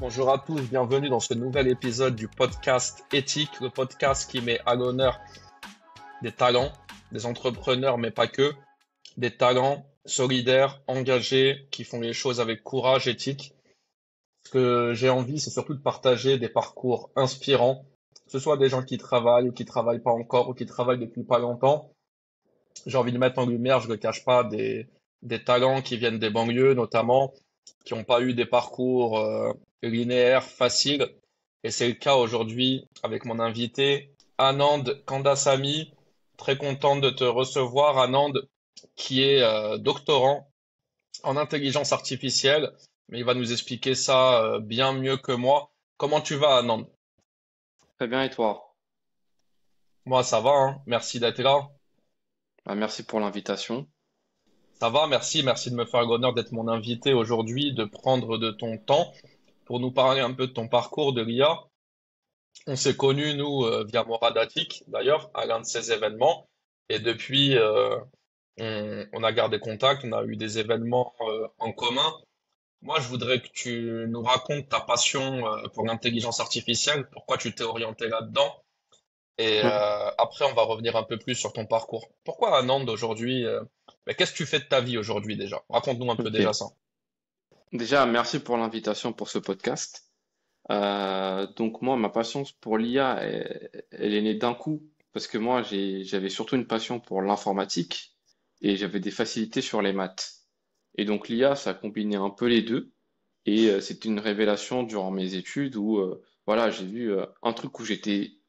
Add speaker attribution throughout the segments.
Speaker 1: Bonjour à tous, bienvenue dans ce nouvel épisode du podcast Éthique, le podcast qui met à l'honneur des talents, des entrepreneurs, mais pas que, des talents solidaires, engagés, qui font les choses avec courage, éthique. Ce que j'ai envie, c'est surtout de partager des parcours inspirants, que ce soit des gens qui travaillent ou qui travaillent pas encore ou qui travaillent depuis pas longtemps. J'ai envie de mettre en lumière, je ne le cache pas, des talents qui viennent des banlieues notamment, qui n'ont pas eu des parcours linéaires, faciles. Et c'est le cas aujourd'hui avec mon invité, Anand Kandasamy. Très content de te recevoir, Anand, qui est doctorant en intelligence artificielle, mais il va nous expliquer ça bien mieux que moi. Comment tu vas, Anand?
Speaker 2: Très bien, et toi?
Speaker 1: Moi, ça va, hein. Merci d'être là.
Speaker 2: Merci pour l'invitation.
Speaker 1: Ça va, merci, merci de me faire l'honneur d'être mon invité aujourd'hui, de prendre de ton temps pour nous parler un peu de ton parcours de l'IA. On s'est connus, nous, via Moradatic, d'ailleurs, à l'un de ces événements. Et depuis, on a gardé contact, on a eu des événements en commun. Moi, je voudrais que tu nous racontes ta passion pour l'intelligence artificielle, pourquoi tu t'es orienté là-dedans. Et
Speaker 2: Mhm.
Speaker 1: après, on va revenir un peu plus sur ton parcours. Pourquoi à Nantes aujourd'hui mais qu'est-ce que tu fais de ta vie aujourd'hui déjà? Raconte-nous un peu
Speaker 2: Ok.
Speaker 1: déjà ça.
Speaker 2: Déjà, merci pour l'invitation pour ce podcast. Donc moi, ma passion pour l'IA, elle est née d'un coup parce que moi, j'avais surtout une passion pour l'informatique et j'avais des facilités sur les maths. Et donc l'IA, ça a combiné un peu les deux. Et c'était une révélation durant mes études où voilà, j'ai vu un truc où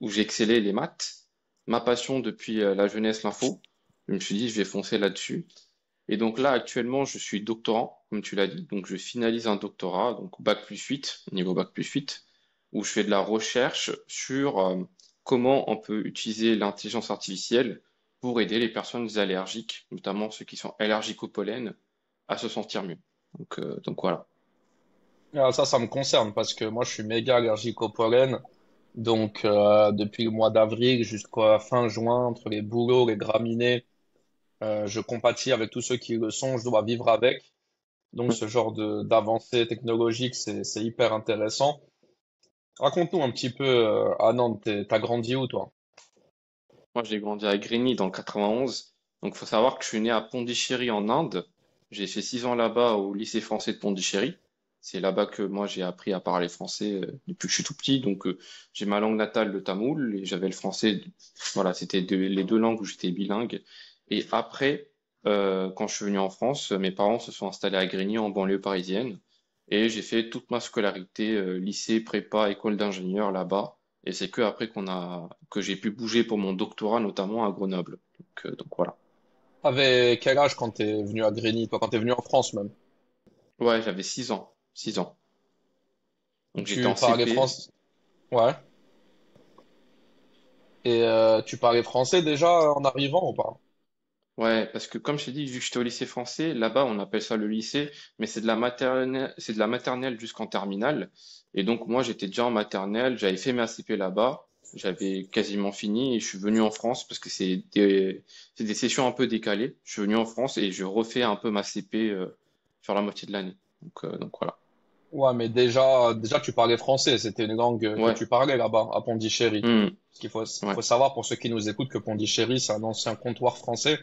Speaker 2: j'excellais les maths, ma passion depuis la jeunesse, l'info. Je me suis dit, je vais foncer là-dessus. Et donc là, actuellement, je suis doctorant, comme tu l'as dit. Donc je finalise un doctorat, donc bac+8, niveau bac+8, où je fais de la recherche sur comment on peut utiliser l'intelligence artificielle pour aider les personnes allergiques, notamment ceux qui sont allergiques au pollen, à se sentir mieux. Donc voilà.
Speaker 1: Ah, ça me concerne parce que moi, je suis méga allergique au pollen. Donc, depuis le mois d'avril jusqu'à fin juin, entre les bouleaux, les graminées, je compatis avec tous ceux qui le sont. Je dois vivre avec. Donc, ce genre d'avancée technologique, c'est hyper intéressant. Raconte-nous un petit peu, à Nantes, t'as grandi où, toi?
Speaker 2: Moi, j'ai grandi à Grigny dans le 91. Donc, il faut savoir que je suis né à Pondichéry en Inde. J'ai fait 6 ans là-bas au lycée français de Pondichéry. C'est là-bas que moi j'ai appris à parler français depuis que je suis tout petit. Donc, j'ai ma langue natale, le tamoul, et j'avais le français. Voilà, c'était les deux langues où j'étais bilingue. Et après, quand je suis venu en France, mes parents se sont installés à Grigny en banlieue parisienne. Et j'ai fait toute ma scolarité, lycée, prépa, école d'ingénieur là-bas. Et c'est que après que j'ai pu bouger pour mon doctorat, notamment à Grenoble. Donc voilà.
Speaker 1: T'avais quel âge quand t'es venu à Grigny, toi, quand t'es venu en France même?
Speaker 2: Ouais, j'avais 6 ans. 6 ans. Donc j'étais
Speaker 1: Tu
Speaker 2: en
Speaker 1: parlais
Speaker 2: CP.
Speaker 1: français? Ouais. Et tu parlais français déjà en arrivant ou pas?
Speaker 2: Ouais, parce que comme je t'ai dit, vu que j'étais au lycée français, là-bas on appelle ça le lycée, mais c'est de la maternelle jusqu'en terminale. Et donc moi j'étais déjà en maternelle, j'avais fait ma CP là-bas, j'avais quasiment fini et je suis venu en France parce que c'est des sessions un peu décalées. Je suis venu en France et je refais un peu ma CP sur la moitié de l'année. Donc voilà.
Speaker 1: Ouais, mais déjà tu parlais français, c'était une langue que
Speaker 2: Ouais.
Speaker 1: tu parlais là-bas, à Pondichéry.
Speaker 2: Hmm.
Speaker 1: Parce qu'il faut
Speaker 2: Ouais.
Speaker 1: savoir pour ceux qui nous écoutent que Pondichéry, c'est un ancien comptoir français.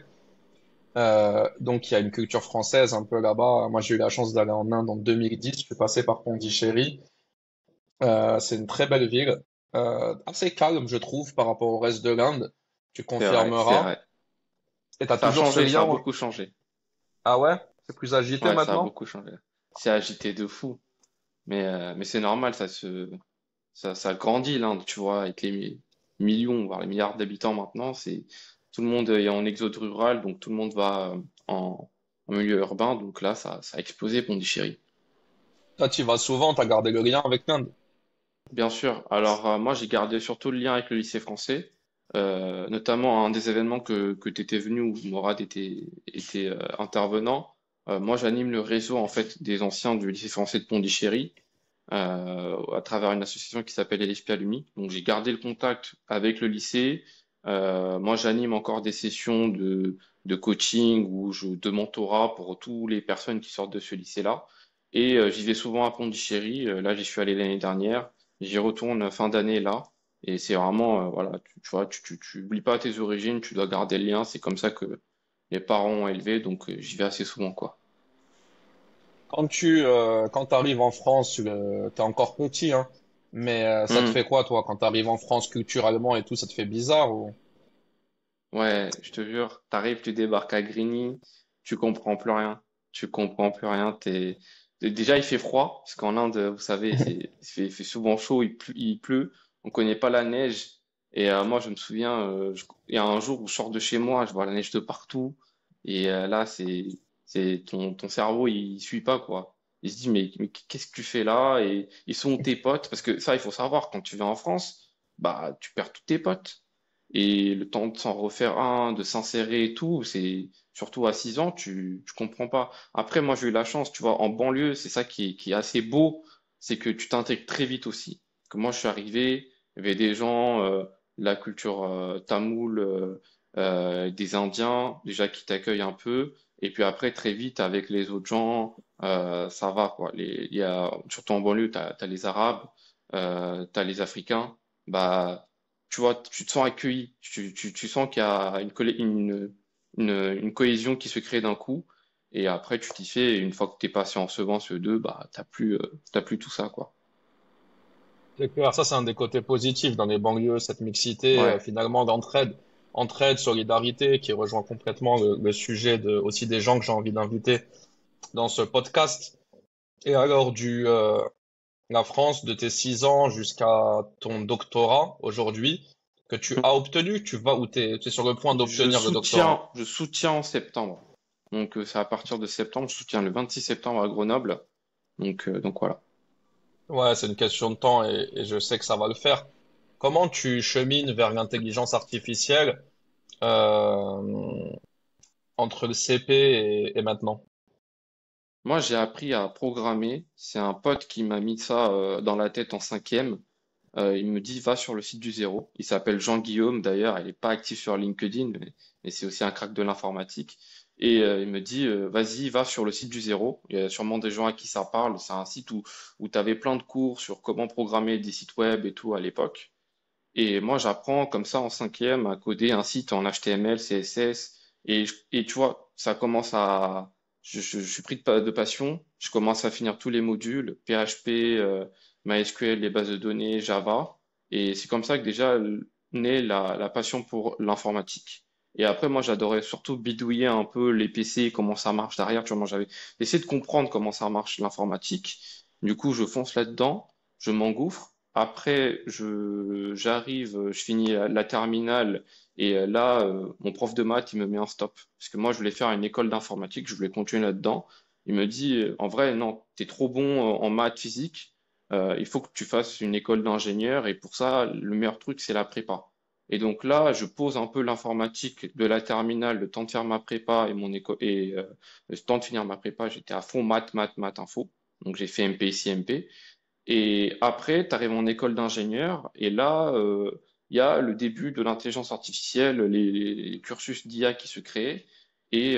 Speaker 1: Donc il y a une culture française un peu là-bas. Moi, j'ai eu la chance d'aller en Inde en 2010. Je suis passé par Pondichéry. C'est une très belle ville, assez calme, je trouve, par rapport au reste de l'Inde. Tu
Speaker 2: C'est vrai, c'est
Speaker 1: confirmeras.
Speaker 2: vrai.
Speaker 1: Et t'as
Speaker 2: Ça a
Speaker 1: toujours ce
Speaker 2: changé, ça
Speaker 1: lien.
Speaker 2: a beaucoup changé.
Speaker 1: Ah ouais? C'est plus agité
Speaker 2: Ouais, ça a
Speaker 1: maintenant?
Speaker 2: beaucoup changé. C'est agité de fou. Mais c'est normal, ça grandit l'Inde, tu vois, avec les millions, voire les milliards d'habitants maintenant. Tout le monde est en exode rural, donc tout le monde va en milieu urbain. Donc là, ça a explosé, Pondichéry.
Speaker 1: Toi, tu y vas souvent, t'as gardé le lien avec l'Inde.
Speaker 2: Bien sûr. Alors, moi, j'ai gardé surtout le lien avec le lycée français, notamment un des événements que tu étais venu où Morad était intervenant. Moi, j'anime le réseau en fait des anciens du lycée français de Pondichéry à travers une association qui s'appelle LFP Alumni. Donc, j'ai gardé le contact avec le lycée. Moi, j'anime encore des sessions de coaching ou de mentorat pour toutes les personnes qui sortent de ce lycée-là. Et j'y vais souvent à Pondichéry. Là, j'y suis allé l'année dernière. J'y retourne fin d'année là. Et c'est vraiment, voilà, tu vois, tu oublies pas tes origines, tu dois garder le lien. C'est comme ça que mes parents ont élevé, donc j'y vais assez souvent, quoi.
Speaker 1: Quand t'arrives en France, t'es encore petit, hein, mais ça te fait
Speaker 2: Hmm.
Speaker 1: quoi, toi, quand t'arrives en France culturellement et tout, ça te fait bizarre ou...
Speaker 2: Ouais, je te jure, t'arrives, tu débarques à Grigny, tu comprends plus rien. Tu comprends plus rien. Déjà, il fait froid, parce qu'en Inde, vous savez, il fait souvent chaud, il pleut, on connaît pas la neige. Et moi, je me souviens, il y a un jour où je sors de chez moi, je vois la neige de partout. Et là, ton cerveau, il suit pas, quoi. Il se dit, mais qu'est-ce que tu fais là? Et ils sont où tes potes? Parce que ça, il faut savoir, quand tu vas en France, bah, tu perds tous tes potes. Et le temps de s'en refaire un, de s'insérer et tout, c'est surtout à 6 ans, tu comprends pas. Après, moi, j'ai eu la chance, tu vois, en banlieue, c'est ça qui est assez beau, c'est que tu t'intègres très vite aussi. Que moi, je suis arrivé, il y avait des gens, de la culture tamoule, des Indiens, déjà qui t'accueillent un peu, et puis après, très vite, avec les autres gens, ça va, quoi. Il y a, surtout en banlieue, t'as les Arabes, t'as les Africains, bah tu vois, tu te sens accueilli, tu sens qu'il y a une cohésion qui se crée d'un coup, et après tu t'y fais, et une fois que t'es passé en second, CE2, bah t'as plus tout ça, quoi.
Speaker 1: C'est clair, ça c'est un des côtés positifs dans les banlieues, cette mixité
Speaker 2: Ouais.
Speaker 1: finalement d'entraide, solidarité qui rejoint complètement le sujet aussi des gens que j'ai envie d'inviter dans ce podcast. Et alors la France de tes 6 ans jusqu'à ton doctorat aujourd'hui que tu as obtenu, tu vas où t'es sur le point d'obtenir le doctorat.
Speaker 2: Je soutiens en septembre. Donc c'est à partir de septembre, je soutiens le 26 septembre à Grenoble. Donc voilà.
Speaker 1: Ouais, c'est une question de temps et je sais que ça va le faire. Comment tu chemines vers l'intelligence artificielle euh, entre le CP et maintenant?
Speaker 2: Moi, j'ai appris à programmer. C'est un pote qui m'a mis ça dans la tête en cinquième. Il me dit, va sur le site du zéro. Il s'appelle Jean-Guillaume, d'ailleurs. Il n'est pas actif sur LinkedIn, mais c'est aussi un crack de l'informatique. Et il me dit, vas-y, va sur le site du zéro. Il y a sûrement des gens à qui ça parle. C'est un site où tu avais plein de cours sur comment programmer des sites web et tout à l'époque. Et moi, j'apprends comme ça en cinquième à coder un site en HTML, CSS. Et tu vois, ça commence à... je suis pris de passion. Je commence à finir tous les modules, PHP, MySQL, les bases de données, Java. Et c'est comme ça que déjà naît la passion pour l'informatique. Et après, moi, j'adorais surtout bidouiller un peu les PC, comment ça marche derrière. Tu vois, moi, j'avais essayé de comprendre comment ça marche l'informatique. Du coup, je fonce là-dedans, je m'engouffre. Après, j'arrive, je finis la terminale et là, mon prof de maths, il me met un stop. Parce que moi, je voulais faire une école d'informatique, je voulais continuer là-dedans. Il me dit, en vrai, non, t'es trop bon en maths physique, il faut que tu fasses une école d'ingénieur et pour ça, le meilleur truc, c'est la prépa. Et donc là, je pose un peu l'informatique de la terminale, le temps de faire ma prépa et mon école et le temps de finir ma prépa, j'étais à fond maths, info. Donc j'ai fait MP, MP. Et après, tu arrives en école d'ingénieur, et là, il y a le début de l'intelligence artificielle, les cursus d'IA qui se créent. Et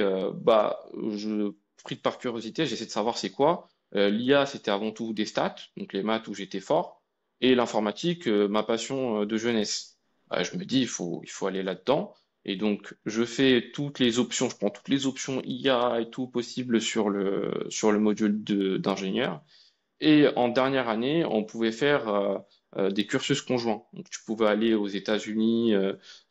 Speaker 2: pris par curiosité, j'essaie de savoir c'est quoi. L'IA, c'était avant tout des stats, donc les maths où j'étais fort, et l'informatique, ma passion de jeunesse. Je me dis, il faut aller là-dedans. Et donc, je fais toutes les options, je prends toutes les options IA et tout possible sur le module d'ingénieur. Et en dernière année, on pouvait faire des cursus conjoints. Donc, tu pouvais aller aux États-Unis,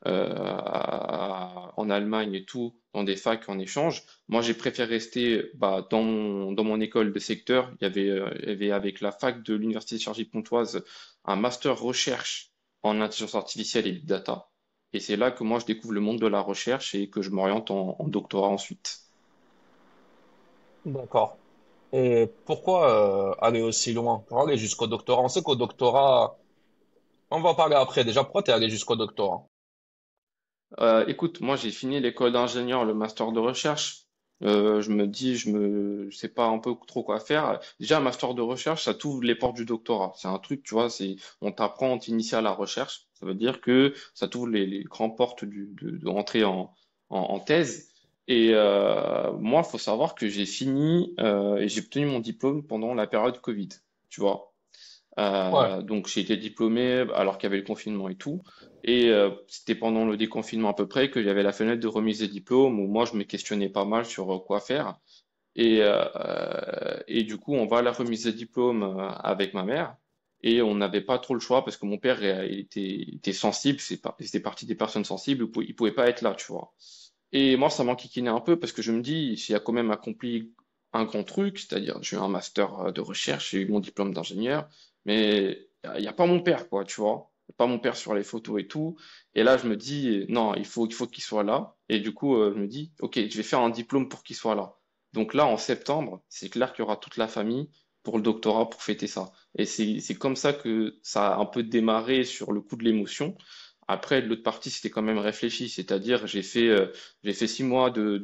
Speaker 2: en Allemagne et tout, dans des facs en échange. Moi, j'ai préféré rester dans mon école de secteur. Il y avait avec la fac de l'Université de Cergy-Pontoise un master recherche en intelligence artificielle et big data. Et c'est là que moi, je découvre le monde de la recherche et que je m'oriente en doctorat ensuite.
Speaker 1: D'accord. Et pourquoi aller aussi loin? Pour aller jusqu'au doctorat? On sait qu'au doctorat, on va en parler après. Déjà, pourquoi t'es allé jusqu'au doctorat?
Speaker 2: Écoute, moi j'ai fini l'école d'ingénieur, le master de recherche. Je me dis, je sais pas un peu trop quoi faire. Déjà, un master de recherche, ça t'ouvre les portes du doctorat. C'est un truc, tu vois, on t'apprend, on t'initie à la recherche. Ça veut dire que ça t'ouvre les grandes portes de rentrer en thèse. Et moi, il faut savoir que j'ai fini et j'ai obtenu mon diplôme pendant la période Covid, tu vois.
Speaker 1: Ouais.
Speaker 2: Donc j'ai été diplômé alors qu'il y avait le confinement et tout. Et c'était pendant le déconfinement à peu près que j'avais la fenêtre de remise des diplômes où moi je me questionnais pas mal sur quoi faire. Et du coup, on va à la remise des diplômes avec ma mère. Et on n'avait pas trop le choix parce que mon père était sensible, il faisait partie des personnes sensibles, il pouvait pas être là, tu vois. Et moi, ça m'enquiquinait un peu parce que je me dis, j'ai quand même accompli un grand truc, c'est-à-dire j'ai eu un master de recherche, j'ai eu mon diplôme d'ingénieur, mais il y a pas mon père, quoi, tu vois. Y a pas mon père sur les photos et tout. Et là, je me dis, non, il faut qu'il soit là. Et du coup, je me dis, ok, je vais faire un diplôme pour qu'il soit là. Donc là, en septembre, c'est clair qu'il y aura toute la famille pour le doctorat, pour fêter ça. Et c'est comme ça que ça a un peu démarré sur le coup de l'émotion. Après, de l'autre partie, c'était quand même réfléchi, c'est-à-dire j'ai fait 6 mois de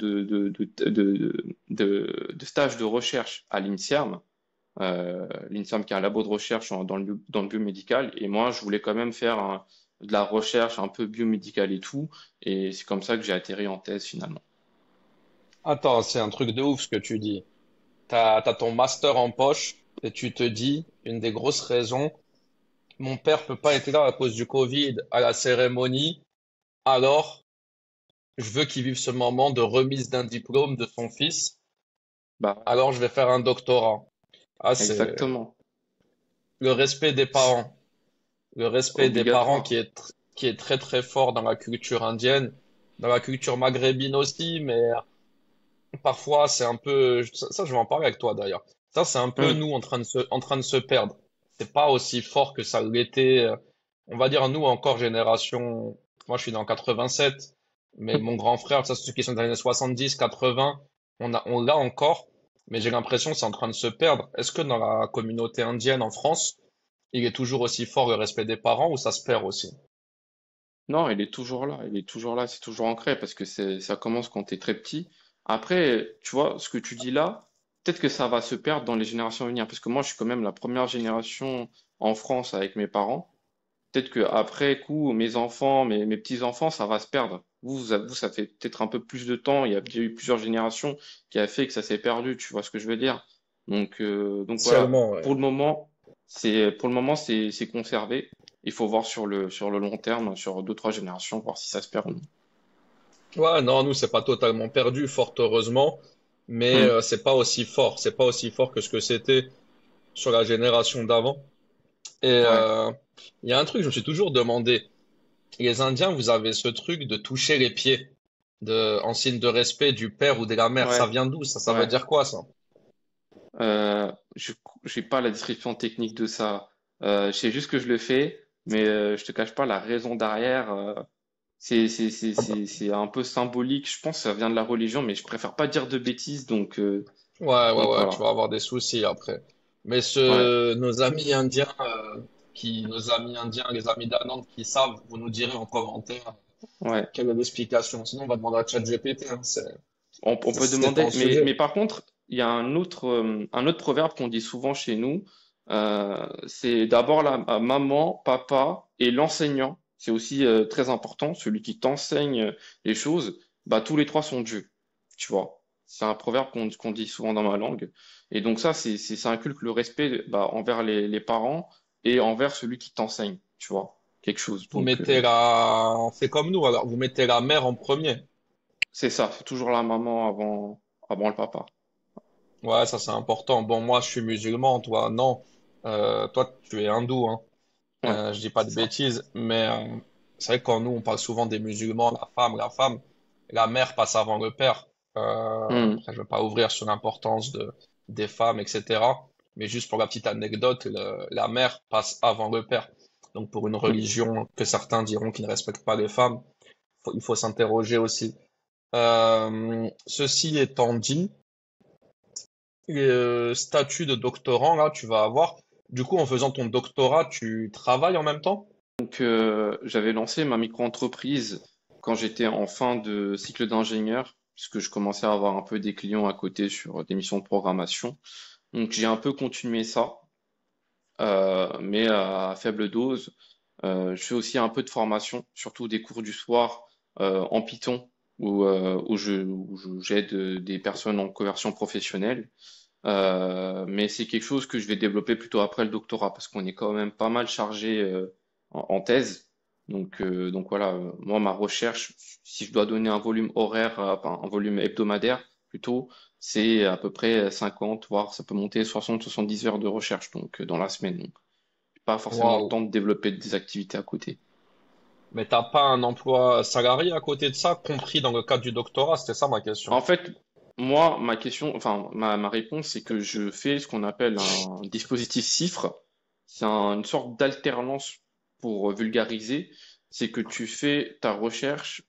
Speaker 2: stage de recherche à l'INSERM, l'INSERM qui est un labo de recherche dans le biomédical, et moi, je voulais quand même faire de la recherche un peu biomédicale et tout, et c'est comme ça que j'ai atterri en thèse finalement.
Speaker 1: Attends, c'est un truc de ouf ce que tu dis. T'as ton master en poche et tu te dis, une des grosses raisons, mon père peut pas être là à cause du Covid à la cérémonie, alors je veux qu'il vive ce moment de remise d'un diplôme de son fils,
Speaker 2: Bah,
Speaker 1: alors je vais faire un doctorat. Ah, c'est
Speaker 2: exactement,
Speaker 1: le respect des parents. Le respect des parents
Speaker 2: obligatoire.
Speaker 1: qui est très très fort dans la culture indienne, dans la culture maghrébine aussi, mais parfois c'est un peu, ça je vais en parler avec toi d'ailleurs. Ça c'est un peu
Speaker 2: Hum,
Speaker 1: nous en train de se perdre. C'est pas aussi fort que ça l'était. On va dire nous encore génération. Moi je suis dans 87, mais mon grand frère, ça c'est ceux qui sont dans les années 70, 80. On l'a encore, mais j'ai l'impression que c'est en train de se perdre. Est-ce que dans la communauté indienne en France, il est toujours aussi fort le respect des parents ou ça se perd aussi?
Speaker 2: Non, il est toujours là, c'est toujours ancré parce que ça commence quand tu es très petit. Après, tu vois, ce que tu dis là, peut-être que ça va se perdre dans les générations à venir parce que moi, je suis quand même la première génération en France avec mes parents. Peut-être que après coup, mes enfants, mes petits-enfants, ça va se perdre. Vous, ça fait peut-être un peu plus de temps, il y a déjà eu plusieurs générations qui a fait que ça s'est perdu, tu vois ce que je veux dire? Donc voilà,
Speaker 1: Partiellement, ouais.
Speaker 2: pour le moment, c'est conservé. Il faut voir sur le long terme, sur deux, trois générations, voir si ça se perd ou non.
Speaker 1: Ouais, non, nous, c'est pas totalement perdu, fort heureusement, mais
Speaker 2: Hmm,
Speaker 1: c'est pas aussi fort. C'est pas aussi fort que ce que c'était sur la génération d'avant. Et
Speaker 2: ouais,
Speaker 1: il y a un truc, je me suis toujours demandé. Les Indiens, vous avez ce truc de toucher les pieds, en signe de respect du père ou de la mère. Ça
Speaker 2: ouais,
Speaker 1: vient d'où? Ça veut
Speaker 2: ouais.
Speaker 1: dire quoi, ça?
Speaker 2: Je j'ai pas la description technique de ça. Je sais juste que je le fais, mais je te cache pas la raison derrière. C'est un peu symbolique. Je pense que ça vient de la religion, mais je préfère pas dire de bêtises,
Speaker 1: Ouais, ouais,
Speaker 2: donc
Speaker 1: ouais, tu
Speaker 2: voilà.
Speaker 1: vas avoir des soucis après. Mais
Speaker 2: Ouais,
Speaker 1: nos amis indiens, nos amis indiens, les amis d'Anand qui savent, vous nous direz en commentaire
Speaker 2: ouais.
Speaker 1: quelle est l'explication. Sinon, on va demander à ChatGPT, hein,
Speaker 2: On peut
Speaker 1: c'est pas
Speaker 2: demander,
Speaker 1: un sujet.
Speaker 2: mais par contre, il y a un autre proverbe qu'on dit souvent chez nous. C'est d'abord la maman, papa et l'enseignant. C'est aussi très important. Celui qui t'enseigne les choses, bah tous les trois sont Dieu. Tu vois. C'est un proverbe qu'on dit souvent dans ma langue. Et donc ça, ça inculque le respect bah, envers les parents et envers celui qui t'enseigne. Tu vois. Quelque chose.
Speaker 1: C'est comme nous, alors, vous mettez la mère en premier.
Speaker 2: C'est ça. C'est toujours la maman avant le papa.
Speaker 1: Ouais, ça c'est important. Bon, moi, je suis musulman, toi, non. Toi, tu es hindou, hein.
Speaker 2: Ouais,
Speaker 1: Je dis pas
Speaker 2: c'est
Speaker 1: de
Speaker 2: ça.
Speaker 1: bêtises, mais c'est vrai que quand nous, on parle souvent des musulmans, la femme, la mère passe avant le père.
Speaker 2: Hmm.
Speaker 1: Après, je vais pas ouvrir sur l'importance des femmes, etc. Mais juste pour la petite anecdote, la mère passe avant le père. Donc, pour une
Speaker 2: Hmm.
Speaker 1: religion que certains diront qui ne respecte pas les femmes, il faut s'interroger aussi. Ceci étant dit, le statut de doctorant, là, tu vas avoir. Du coup, en faisant ton doctorat, tu travailles en même temps?
Speaker 2: J'avais lancé ma micro-entreprise quand j'étais en fin de cycle d'ingénieur, puisque je commençais à avoir un peu des clients à côté sur des missions de programmation. Donc, j'ai un peu continué ça, mais à faible dose. Je fais aussi un peu de formation, surtout des cours du soir en Python. j'aide des personnes en conversion professionnelle. Mais c'est quelque chose que je vais développer plutôt après le doctorat parce qu'on est quand même pas mal chargé en thèse. Donc voilà, moi ma recherche, si je dois donner un volume horaire, enfin un volume hebdomadaire plutôt, c'est à peu près 50, voire ça peut monter 60, 70 heures de recherche donc dans la semaine. Donc pas forcément le
Speaker 1: Waouh.
Speaker 2: temps de développer des activités à côté.
Speaker 1: Mais t'as pas un emploi salarié à côté de ça, compris dans le cadre du doctorat? C'était ça ma question.
Speaker 2: En fait, moi, ma question, enfin, ma réponse, c'est que je fais ce qu'on appelle un dispositif CIFRE. C'est une sorte d'alternance pour vulgariser. C'est que tu fais ta recherche,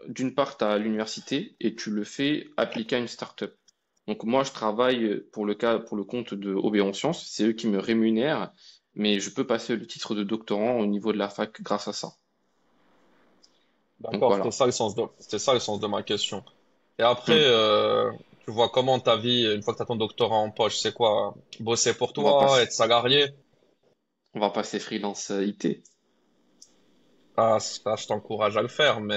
Speaker 2: d'une part, à l'université et tu le fais appliquer à une start-up. Donc, moi, je travaille pour le compte de Oberon Sciences. C'est eux qui me rémunèrent, mais je peux passer le titre de doctorant au niveau de la fac grâce à ça. Donc,
Speaker 1: D'accord,
Speaker 2: voilà.
Speaker 1: c'était ça le sens de ma question. Et après,
Speaker 2: Hmm.
Speaker 1: tu vois comment ta vie, une fois que tu as ton doctorat en poche, c'est quoi? Bosser pour
Speaker 2: On va
Speaker 1: toi,
Speaker 2: passer,
Speaker 1: être salarié?
Speaker 2: on va passer freelance IT.
Speaker 1: Ah, ça, je t'encourage à le faire, mais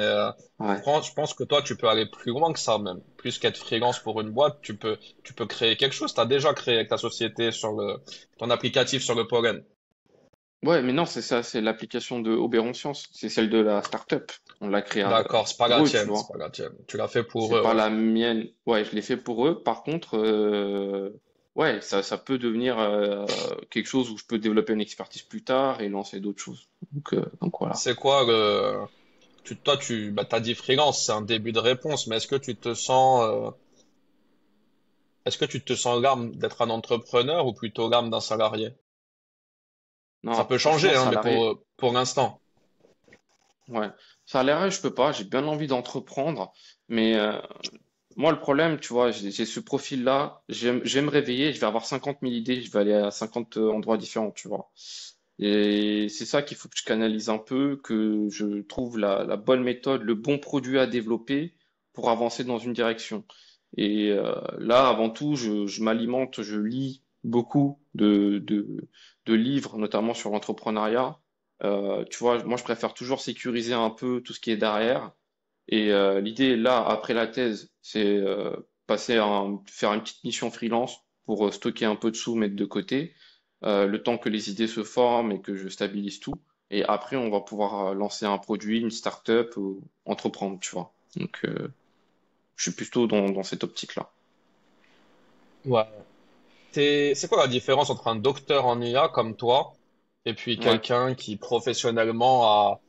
Speaker 2: Ouais.
Speaker 1: je pense que toi, tu peux aller plus loin que ça même. Plus qu'être freelance pour une boîte, tu peux créer quelque chose. Tu as déjà créé avec ta société ton applicatif sur le pollen.
Speaker 2: Ouais, mais non, c'est ça, c'est l'application de Oberon Science, c'est celle de la start-up. On l'a créée
Speaker 1: D'accord, c'est pas la
Speaker 2: pour eux, tu
Speaker 1: tienne, c'est
Speaker 2: vois.
Speaker 1: pas la tienne. Tu l'as fait pour
Speaker 2: C'est
Speaker 1: eux,
Speaker 2: pas
Speaker 1: ouais.
Speaker 2: la mienne. Ouais, je l'ai fait pour eux. Par contre, ouais, ça peut devenir quelque chose où je peux développer une expertise plus tard et lancer d'autres choses. Donc voilà.
Speaker 1: C'est quoi toi, bah, t'as dit freelance, c'est un début de réponse, mais est-ce que tu te sens l'âme d'être un entrepreneur ou plutôt l'âme d'un salarié? Ça
Speaker 2: Non,
Speaker 1: peut
Speaker 2: franchement,
Speaker 1: changer, hein, mais
Speaker 2: salarié,
Speaker 1: pour l'instant.
Speaker 2: ouais. Salarié, je peux pas. J'ai bien envie d'entreprendre, mais moi, le problème, tu vois, j'ai ce profil-là. Je vais me réveiller, je vais avoir 50 000 idées, je vais aller à 50 endroits différents, tu vois. Et c'est ça qu'il faut que je canalise un peu, que je trouve la bonne méthode, le bon produit à développer pour avancer dans une direction. Et là, avant tout, je m'alimente, je lis beaucoup de livres, notamment sur l'entrepreneuriat. Tu vois, moi, je préfère toujours sécuriser un peu tout ce qui est derrière. Et l'idée, là, après la thèse, c'est faire une petite mission freelance pour stocker un peu de sous, mettre de côté, le temps que les idées se forment et que je stabilise tout. Et après, on va pouvoir lancer un produit, une start-up ou entreprendre, tu vois. Donc, je suis plutôt dans cette optique-là.
Speaker 1: Ouais. C'est quoi la différence entre un docteur en IA comme toi et puis
Speaker 2: Ouais,
Speaker 1: quelqu'un qui professionnellement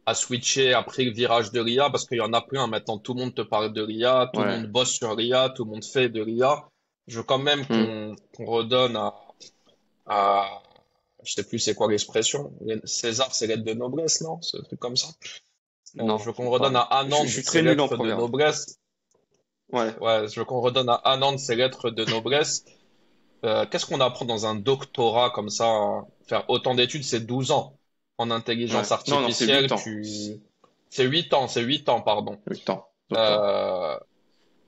Speaker 1: a switché, a pris le virage de l'IA parce qu'il y en a plein maintenant. Tout le monde te parle de l'IA, tout le
Speaker 2: ouais.
Speaker 1: monde bosse sur l'IA, tout le monde fait de l'IA. Je veux quand même
Speaker 2: Hmm.
Speaker 1: qu'on redonne à, je sais plus c'est quoi l'expression. César, c'est lettre de noblesse, non? C'est un truc comme ça. Je
Speaker 2: Non,
Speaker 1: veux
Speaker 2: je
Speaker 1: qu'on
Speaker 2: sais
Speaker 1: redonne
Speaker 2: pas.
Speaker 1: à
Speaker 2: Je
Speaker 1: Anand
Speaker 2: suis
Speaker 1: ses
Speaker 2: très nul en
Speaker 1: lettres de
Speaker 2: proverbe.
Speaker 1: noblesse.
Speaker 2: Ouais.
Speaker 1: Ouais, je veux qu'on redonne à Anand ses lettres de noblesse. Qu'est-ce qu'on apprend dans un doctorat comme ça? Faire autant d'études, c'est 12 ans. En
Speaker 2: Ouais.
Speaker 1: intelligence
Speaker 2: Non, non, c'est 8
Speaker 1: artificielle,
Speaker 2: ans.
Speaker 1: c'est 8 ans, pardon.
Speaker 2: 8 ans, doctorat.
Speaker 1: Euh,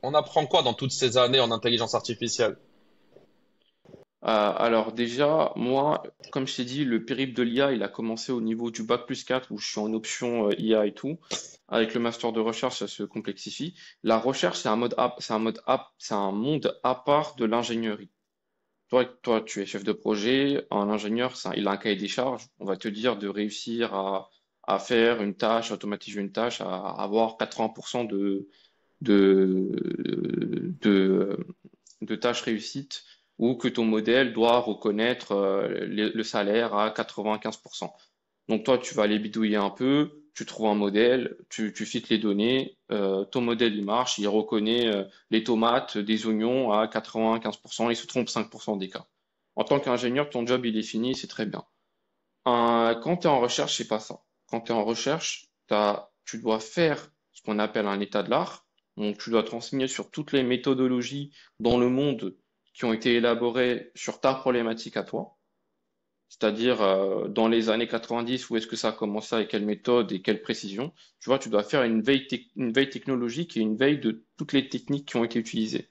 Speaker 1: on apprend quoi dans toutes ces années en intelligence artificielle?
Speaker 2: Alors déjà, moi, comme je t'ai dit, le périple de l'IA, il a commencé au niveau du bac+4 où je suis en option IA et tout. Avec le master de recherche, ça se complexifie. La recherche, c'est un monde à part de l'ingénierie. Toi, tu es chef de projet, un ingénieur, il a un cahier des charges. On va te dire de réussir à faire une tâche, automatiser une tâche, à avoir 80% de, de, de tâches réussites ou que ton modèle doit reconnaître le salaire à 95%. Donc toi, tu vas aller bidouiller un peu, tu trouves un modèle, tu fites les données, ton modèle il marche, il reconnaît les tomates, des oignons à 95%, il se trompe 5% des cas. En tant qu'ingénieur, ton job il est fini, c'est très bien. Quand tu es en recherche, c'est pas ça. Quand tu es en recherche, tu dois faire ce qu'on appelle un état de l'art. Donc, tu dois te renseigner sur toutes les méthodologies dans le monde qui ont été élaborées sur ta problématique à toi. C'est-à-dire, dans les années 90, où est-ce que ça a commencé, avec quelle méthode et quelle précision. Tu vois, tu dois faire une veille technologique et une veille de toutes les techniques qui ont été utilisées.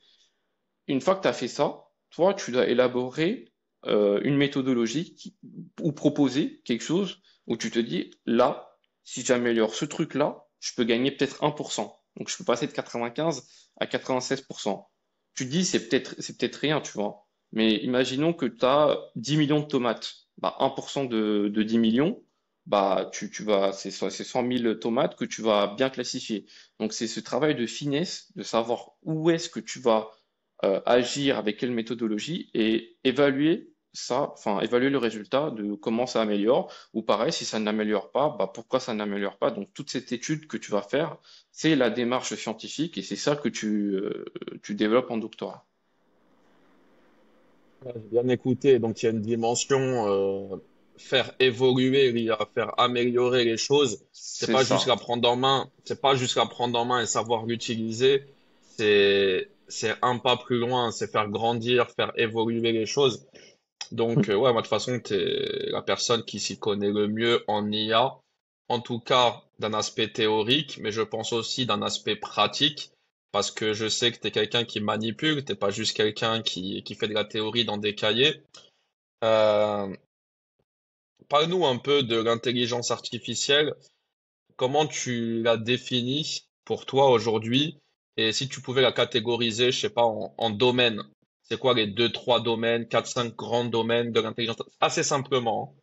Speaker 2: Une fois que tu as fait ça, toi, tu dois élaborer une méthodologie ou proposer quelque chose où tu te dis, là, si j'améliore ce truc-là, je peux gagner peut-être 1%. Donc, je peux passer de 95 à 96%. Tu te dis, c'est peut-être rien, tu vois. Mais imaginons que tu as 10 millions de tomates. Bah, 1% de 10 millions, bah, c'est 100 000 tomates que tu vas bien classifier. Donc, c'est ce travail de finesse, de savoir où est-ce que tu vas agir avec quelle méthodologie et évaluer ça, enfin, évaluer le résultat de comment ça améliore, ou pareil, si ça n'améliore pas, bah, pourquoi ça n'améliore pas. Donc, toute cette étude que tu vas faire, c'est la démarche scientifique et c'est ça que tu développes en doctorat.
Speaker 1: Ouais, j'ai bien écouté. Donc, il y a une dimension faire évoluer l'IA, faire améliorer les choses. C'est
Speaker 2: C'est
Speaker 1: pas juste
Speaker 2: ça.
Speaker 1: la prendre en main. C'est pas juste la prendre en main et savoir l'utiliser. C'est un pas plus loin. C'est faire grandir, faire évoluer les choses. Donc, ouais, moi, de toute façon, t'es la personne qui s'y connaît le mieux en IA. En tout cas, d'un aspect théorique, mais je pense aussi d'un aspect pratique. Parce que je sais que t'es quelqu'un qui manipule, t'es pas juste quelqu'un qui fait de la théorie dans des cahiers. Euh, Parle-nous un peu de l'intelligence artificielle. Comment tu la définis pour toi aujourd'hui? Et si tu pouvais la catégoriser, je sais pas, en domaines. C'est quoi les deux, trois domaines, quatre, cinq grands domaines de l'intelligence? Assez simplement,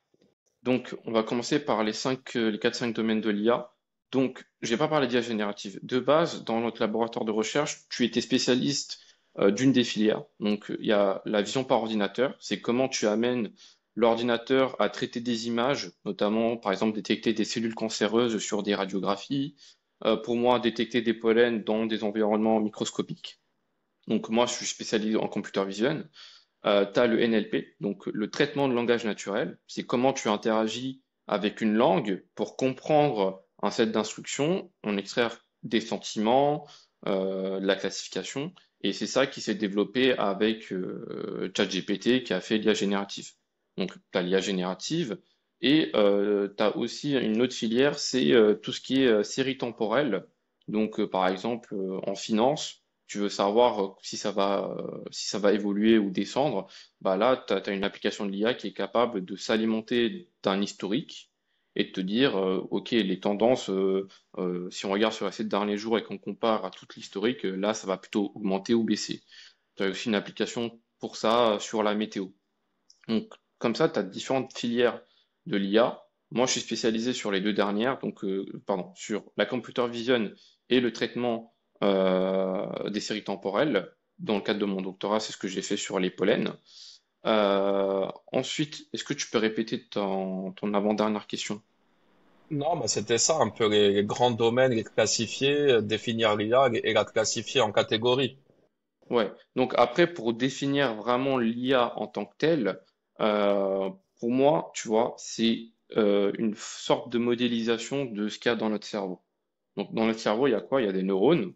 Speaker 2: Donc, on va commencer par les 4-5 domaines de l'IA. Donc, je vais pas parler d'IA générative. De base, dans notre laboratoire de recherche, tu étais spécialiste d'une des filières. Donc, il y a la vision par ordinateur. C'est comment tu amènes l'ordinateur à traiter des images, notamment, par exemple, détecter des cellules cancéreuses sur des radiographies. Pour moi, détecter des pollens dans des environnements microscopiques. Donc, moi, je suis spécialisé en computer vision. Tu as le NLP, donc le traitement de langage naturel. C'est comment tu interagis avec une langue pour comprendre un set d'instructions, en extraire des sentiments, de la classification. Et c'est ça qui s'est développé avec ChatGPT qui a fait l'IA générative. Donc, tu as l'IA générative et tu as aussi une autre filière, c'est tout ce qui est série temporelle. Donc, par exemple, en finance, tu veux savoir si ça va évoluer ou descendre, bah là, tu as une application de l'IA qui est capable de s'alimenter d'un historique et de te dire, OK, les tendances, si on regarde sur les 7 derniers jours et qu'on compare à toute l'historique, là, ça va plutôt augmenter ou baisser. Tu as aussi une application pour ça sur la météo. Donc, comme ça, tu as différentes filières de l'IA. Moi, je suis spécialisé sur les deux dernières, donc, pardon, sur la computer vision et le traitement des séries temporelles. Dans le cadre de mon doctorat, c'est ce que j'ai fait sur les pollens. Ensuite, est-ce que tu peux répéter ton avant-dernière question?
Speaker 1: non, bah c'était ça un peu les grands domaines, les classifier, définir l'IA et la classifier en catégories.
Speaker 2: Ouais. Donc après, pour définir vraiment l'IA en tant que telle, euh, pour moi, tu vois, c'est une sorte de modélisation de ce qu'il y a dans notre cerveau. Donc, dans notre cerveau, il y a quoi? Il y a des neurones.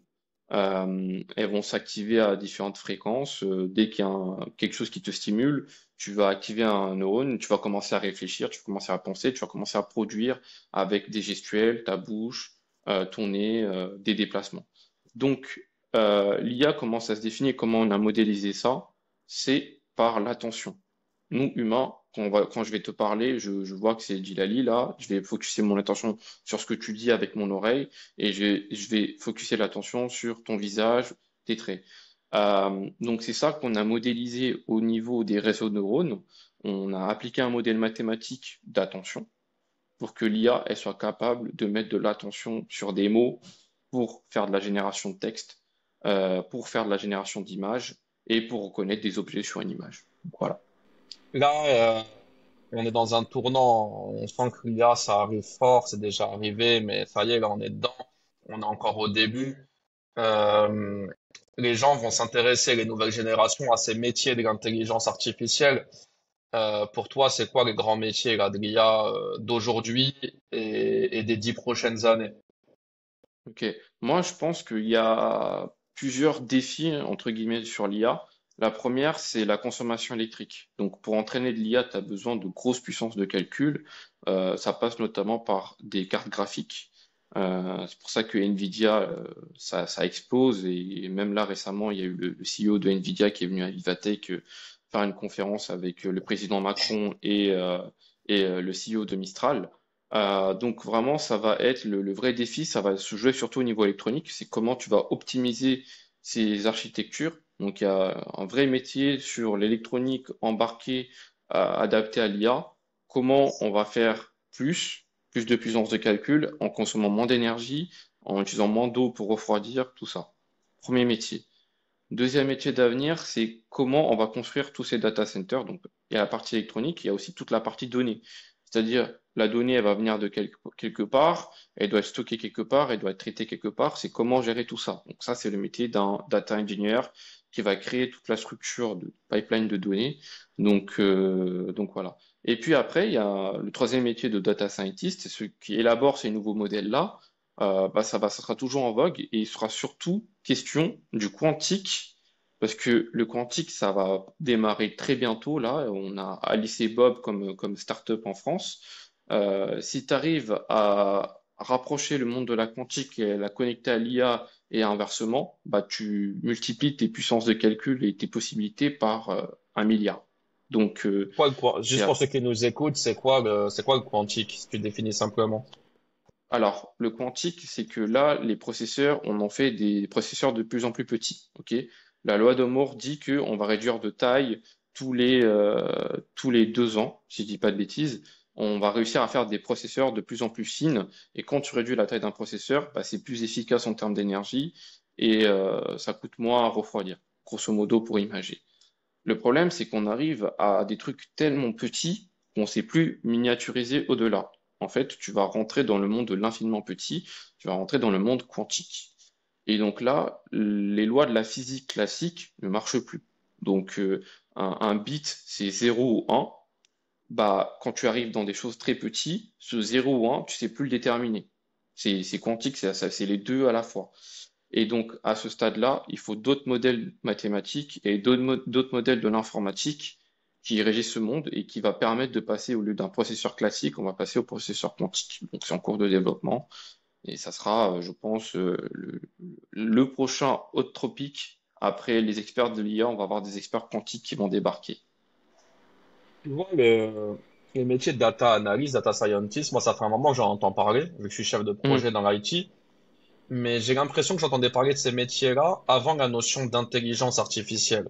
Speaker 2: Elles vont s'activer à différentes fréquences. Dès qu'il y a quelque chose qui te stimule, tu vas activer un neurone, tu vas commencer à réfléchir, tu vas commencer à penser, tu vas commencer à produire avec des gestuels, ta bouche, ton nez, des déplacements. Donc, l'IA, comment ça se définit, comment on a modélisé ça? C'est par l'attention. Nous, humains, quand je vais te parler, je vois que c'est Djilali là, je vais focuser mon attention sur ce que tu dis avec mon oreille et je vais focuser l'attention sur ton visage, tes traits. Donc c'est ça qu'on a modélisé au niveau des réseaux de neurones. On a appliqué un modèle mathématique d'attention pour que l'IA elle soit capable de mettre de l'attention sur des mots pour faire de la génération de texte, pour faire de la génération d'images et pour reconnaître des objets sur une image. Voilà.
Speaker 1: Là, on est dans un tournant, on sent que l'IA, ça arrive fort, c'est déjà arrivé, mais ça y est, là, on est dedans, on est encore au début. Euh, les gens vont s'intéresser, les nouvelles générations, à ces métiers de l'intelligence artificielle. Pour toi, c'est quoi les grands métiers là, de l'IA d'aujourd'hui et des 10 prochaines années?
Speaker 2: Ok. Moi, je pense qu'il y a plusieurs défis, entre guillemets, sur l'IA. La première, c'est la consommation électrique. Donc, pour entraîner de l'IA, tu as besoin de grosses puissances de calcul. Ça passe notamment par des cartes graphiques. C'est pour ça que Nvidia, ça explose. Et même là, récemment, il y a eu le CEO de Nvidia qui est venu à Vivatech faire une conférence avec le président Macron et le CEO de Mistral. Donc vraiment, ça va être le vrai défi, ça va se jouer surtout au niveau électronique, c'est comment tu vas optimiser ces architectures. Donc il y a un vrai métier sur l'électronique embarquée, adaptée à l'IA. Comment on va faire plus de puissance de calcul en consommant moins d'énergie, en utilisant moins d'eau pour refroidir, tout ça. Premier métier. Deuxième métier d'avenir, c'est comment on va construire tous ces data centers. Donc, il y a la partie électronique, il y a aussi toute la partie données. C'est-à-dire, la donnée, elle va venir de quelque part, elle doit être stockée quelque part, elle doit être traitée quelque part. C'est comment gérer tout ça. Donc, ça, c'est le métier d'un data engineer qui va créer toute la structure de pipeline de données. Donc voilà. Et puis après, il y a le troisième métier de data scientist, c'est ceux qui élaborent ces nouveaux modèles-là. Ça sera toujours en vogue et il sera surtout question du quantique parce que le quantique, ça va démarrer très bientôt. Là, on a Alice et Bob comme start-up en France. Si tu arrives à rapprocher le monde de la quantique et la connecter à l'IA et inversement, bah, tu multiplies tes puissances de calcul et tes possibilités par 1 milliard. Donc, c'est
Speaker 1: Juste pour ceux qui nous écoutent, c'est quoi le quantique, si tu définis simplement?
Speaker 2: Alors, le quantique, c'est que là, les processeurs, on en fait des processeurs de plus en plus petits. Ok? La loi de Moore dit qu'on va réduire de taille tous les 2 ans, si je dis pas de bêtises. On va réussir à faire des processeurs de plus en plus fines. Et quand tu réduis la taille d'un processeur, bah, c'est plus efficace en termes d'énergie et ça coûte moins à refroidir, grosso modo pour imager. Le problème, c'est qu'on arrive à des trucs tellement petits qu'on ne sait plus miniaturiser au-delà. En fait, tu vas rentrer dans le monde de l'infiniment petit, tu vas rentrer dans le monde quantique. Et donc là, les lois de la physique classique ne marchent plus. Donc un bit, c'est 0 ou 1. Bah, quand tu arrives dans des choses très petites, ce 0 ou 1, tu sais plus le déterminer. C'est quantique, c'est les deux à la fois. Et donc, à ce stade-là, il faut d'autres modèles mathématiques et d'autres modèles de l'informatique qui régissent ce monde et qui va permettre de passer, au lieu d'un processeur classique, on va passer au processeur quantique. Donc, c'est en cours de développement et ça sera, je pense, le prochain hot topic. Après les experts de l'IA, on va avoir des experts quantiques qui vont débarquer.
Speaker 1: Tu vois, les métiers de data analyst, data scientist, moi, ça fait un moment que j'en entends parler, vu que je suis chef de
Speaker 2: Hum,
Speaker 1: projet dans l'IT, mais j'ai l'impression que j'entendais parler de ces métiers-là avant la notion d'intelligence artificielle.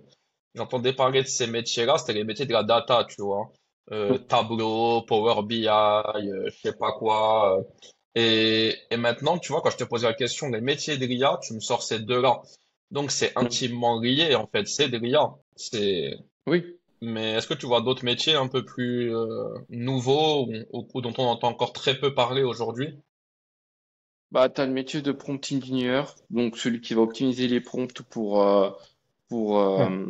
Speaker 1: J'entendais parler de ces métiers-là, c'était les métiers de la data, tu vois.
Speaker 2: hum,
Speaker 1: Tableau, Power BI, je sais pas quoi. Et maintenant, tu vois, quand je te posais la question des métiers de l'IA, tu me sors ces deux-là. Donc, c'est
Speaker 2: hum.
Speaker 1: intimement lié, en fait, c'est de l'IA.
Speaker 2: Oui,
Speaker 1: Mais est-ce que tu vois d'autres métiers un peu plus nouveaux ou dont on entend encore très peu parler aujourd'hui?
Speaker 2: bah, tu as le métier de prompt engineer, donc celui qui va optimiser les prompts pour,
Speaker 1: Hmm.
Speaker 2: euh,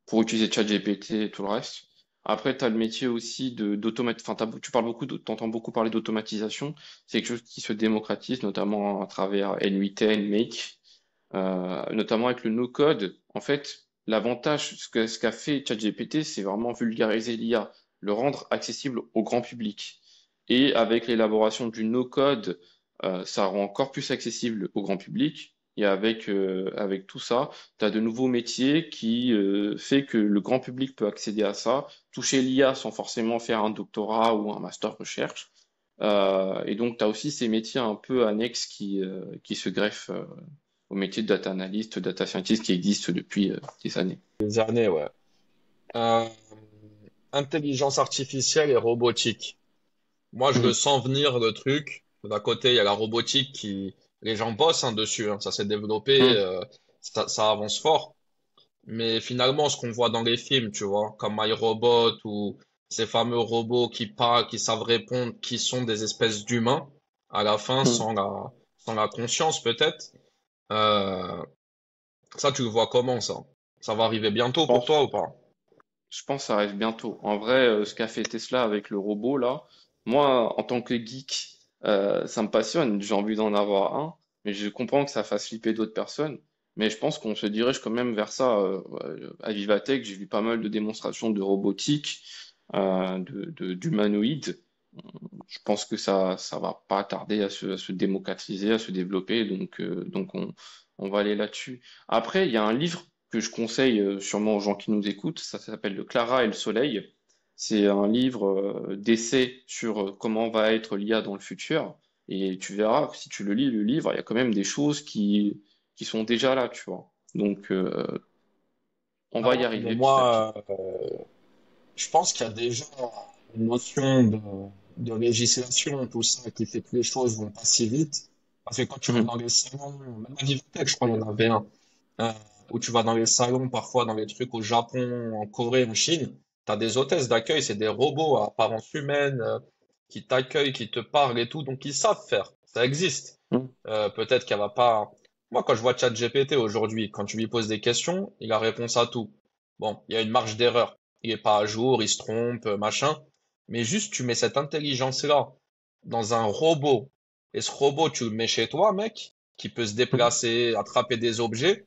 Speaker 2: pour utiliser ChatGPT et tout le reste. Après, tu as le métier aussi enfin, tu parles t'entends beaucoup parler d'automatisation. C'est quelque chose qui se démocratise, notamment à travers N8N, Make, notamment avec le no-code. En fait, l'avantage, ce qu'a fait ChatGPT, c'est vraiment vulgariser l'IA, le rendre accessible au grand public. Et avec l'élaboration du no-code, ça rend encore plus accessible au grand public. Et avec tout ça, tu as de nouveaux métiers qui fait que le grand public peut accéder à ça, toucher l'IA sans forcément faire un doctorat ou un master recherche. Et donc, tu as aussi ces métiers un peu annexes qui se greffent au métier de data analyst, data scientist qui existent depuis des années.
Speaker 1: Des années, ouais. Euh, Intelligence artificielle et robotique. Moi, je le
Speaker 2: Mhm.
Speaker 1: sens venir, le truc. D'un côté, il y a la robotique les gens bossent hein, dessus, hein. Ça s'est développé,
Speaker 2: Mhm.
Speaker 1: ça avance fort. Mais finalement, ce qu'on voit dans les films, tu vois, comme iRobot ou ces fameux robots qui parlent, qui savent répondre, qui sont des espèces d'humains, à la fin,
Speaker 2: Mhm.
Speaker 1: sans la conscience peut-être. Euh, Ça, tu le vois comment, ça? Ça va arriver
Speaker 2: Je
Speaker 1: bientôt pour
Speaker 2: pense,
Speaker 1: toi ou pas?
Speaker 2: je pense que ça arrive bientôt. En vrai, ce qu'a fait Tesla avec le robot là, moi, en tant que geek, ça me passionne. J'ai envie d'en avoir un, mais je comprends que ça fasse flipper d'autres personnes. Mais je pense qu'on se dirige quand même vers ça. À Vivatech, j'ai vu pas mal de démonstrations de robotique, d'humanoïdes. Je pense que ça va pas tarder à se démocratiser, à se développer. Donc on va aller là-dessus. Après, il y a un livre que je conseille sûrement aux gens qui nous écoutent. Ça s'appelle Le Clara et le Soleil. C'est un livre d'essai sur comment va être l'IA dans le futur. Et tu verras que si tu le lis, le livre, il y a quand même des choses qui sont déjà là, tu vois. Donc, on
Speaker 1: Ah
Speaker 2: va y
Speaker 1: ouais, mais
Speaker 2: arriver petit à petit.
Speaker 1: moi, je pense qu'il y a déjà une notion de législation, tout ça, qui fait que les choses vont pas si vite. Parce que quand tu vas
Speaker 2: Mhm.
Speaker 1: dans les salons, même à Vivotech, je crois, il y en avait un, euh, où tu vas dans les salons, parfois dans les trucs au Japon, en Corée, en Chine, tu as des hôtesses d'accueil, c'est des robots à apparence humaine, qui t'accueillent, qui te parlent et tout, donc ils savent faire. Ça existe.
Speaker 2: Mhm.
Speaker 1: Peut-être qu'elle va pas. Moi, quand je vois ChatGPT aujourd'hui, quand tu lui poses des questions, il a réponse à tout. Bon, il y a une marge d'erreur. Il est pas à jour, il se trompe, machin. Mais juste, tu mets cette intelligence-là dans un robot. Et ce robot, tu le mets chez toi, mec, qui peut se
Speaker 2: Mhm.
Speaker 1: déplacer, attraper des objets.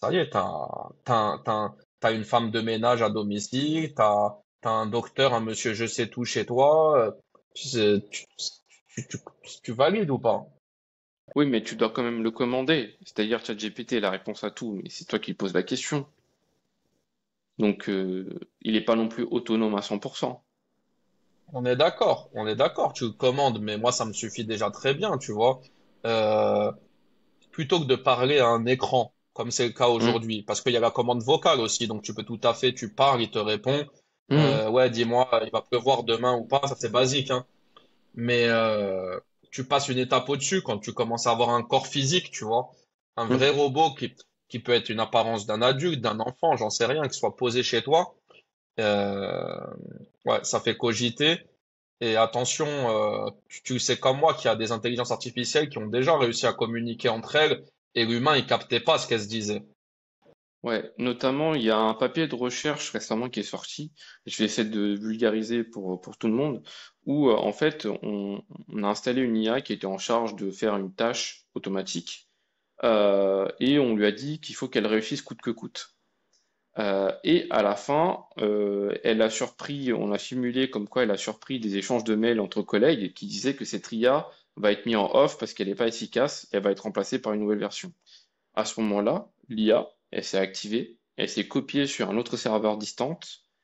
Speaker 1: Ça y est, t'as une femme de ménage à domicile, t'as un docteur, un monsieur je sais tout chez toi. Tu, sais- tu valides ou pas?
Speaker 2: Oui, mais tu dois quand même le commander. C'est-à-dire, ChatGPT a la réponse à tout, mais c'est toi qui poses la question. Donc, il n'est pas non plus autonome à 100%.
Speaker 1: On est d'accord, tu le commandes, mais moi ça me suffit déjà très bien, tu vois. Euh, Plutôt que de parler à un écran, comme c'est le cas
Speaker 2: Mhm.
Speaker 1: aujourd'hui, parce qu'il y a la commande vocale aussi, donc tu peux tout à fait, tu parles, il te répond,
Speaker 2: Mhm.
Speaker 1: ouais, dis-moi, il va pleuvoir demain ou pas, ça c'est basique, hein. Mais tu passes une étape au-dessus quand tu commences à avoir un corps physique, tu vois, un vrai
Speaker 2: Mhm.
Speaker 1: robot qui peut être une apparence d'un adulte, d'un enfant, j'en sais rien, qui soit posé chez toi, euh, ouais, ça fait cogiter. Et attention, tu sais comme moi qu'il y a des intelligences artificielles qui ont déjà réussi à communiquer entre elles et l'humain, il captait pas ce qu'elles se disaient.
Speaker 2: Ouais, notamment, il y a un papier de recherche récemment qui est sorti, je vais essayer de vulgariser pour tout le monde, où en fait, on a installé une IA qui était en charge de faire une tâche automatique, et on lui a dit qu'il faut qu'elle réussisse coûte que coûte. Et à la fin, elle a surpris, on a simulé comme quoi elle a surpris des échanges de mails entre collègues qui disaient que cette IA va être mise en off parce qu'elle n'est pas efficace et elle va être remplacée par une nouvelle version. À ce moment-là, l'IA, elle s'est activée, elle s'est copiée sur un autre serveur distant,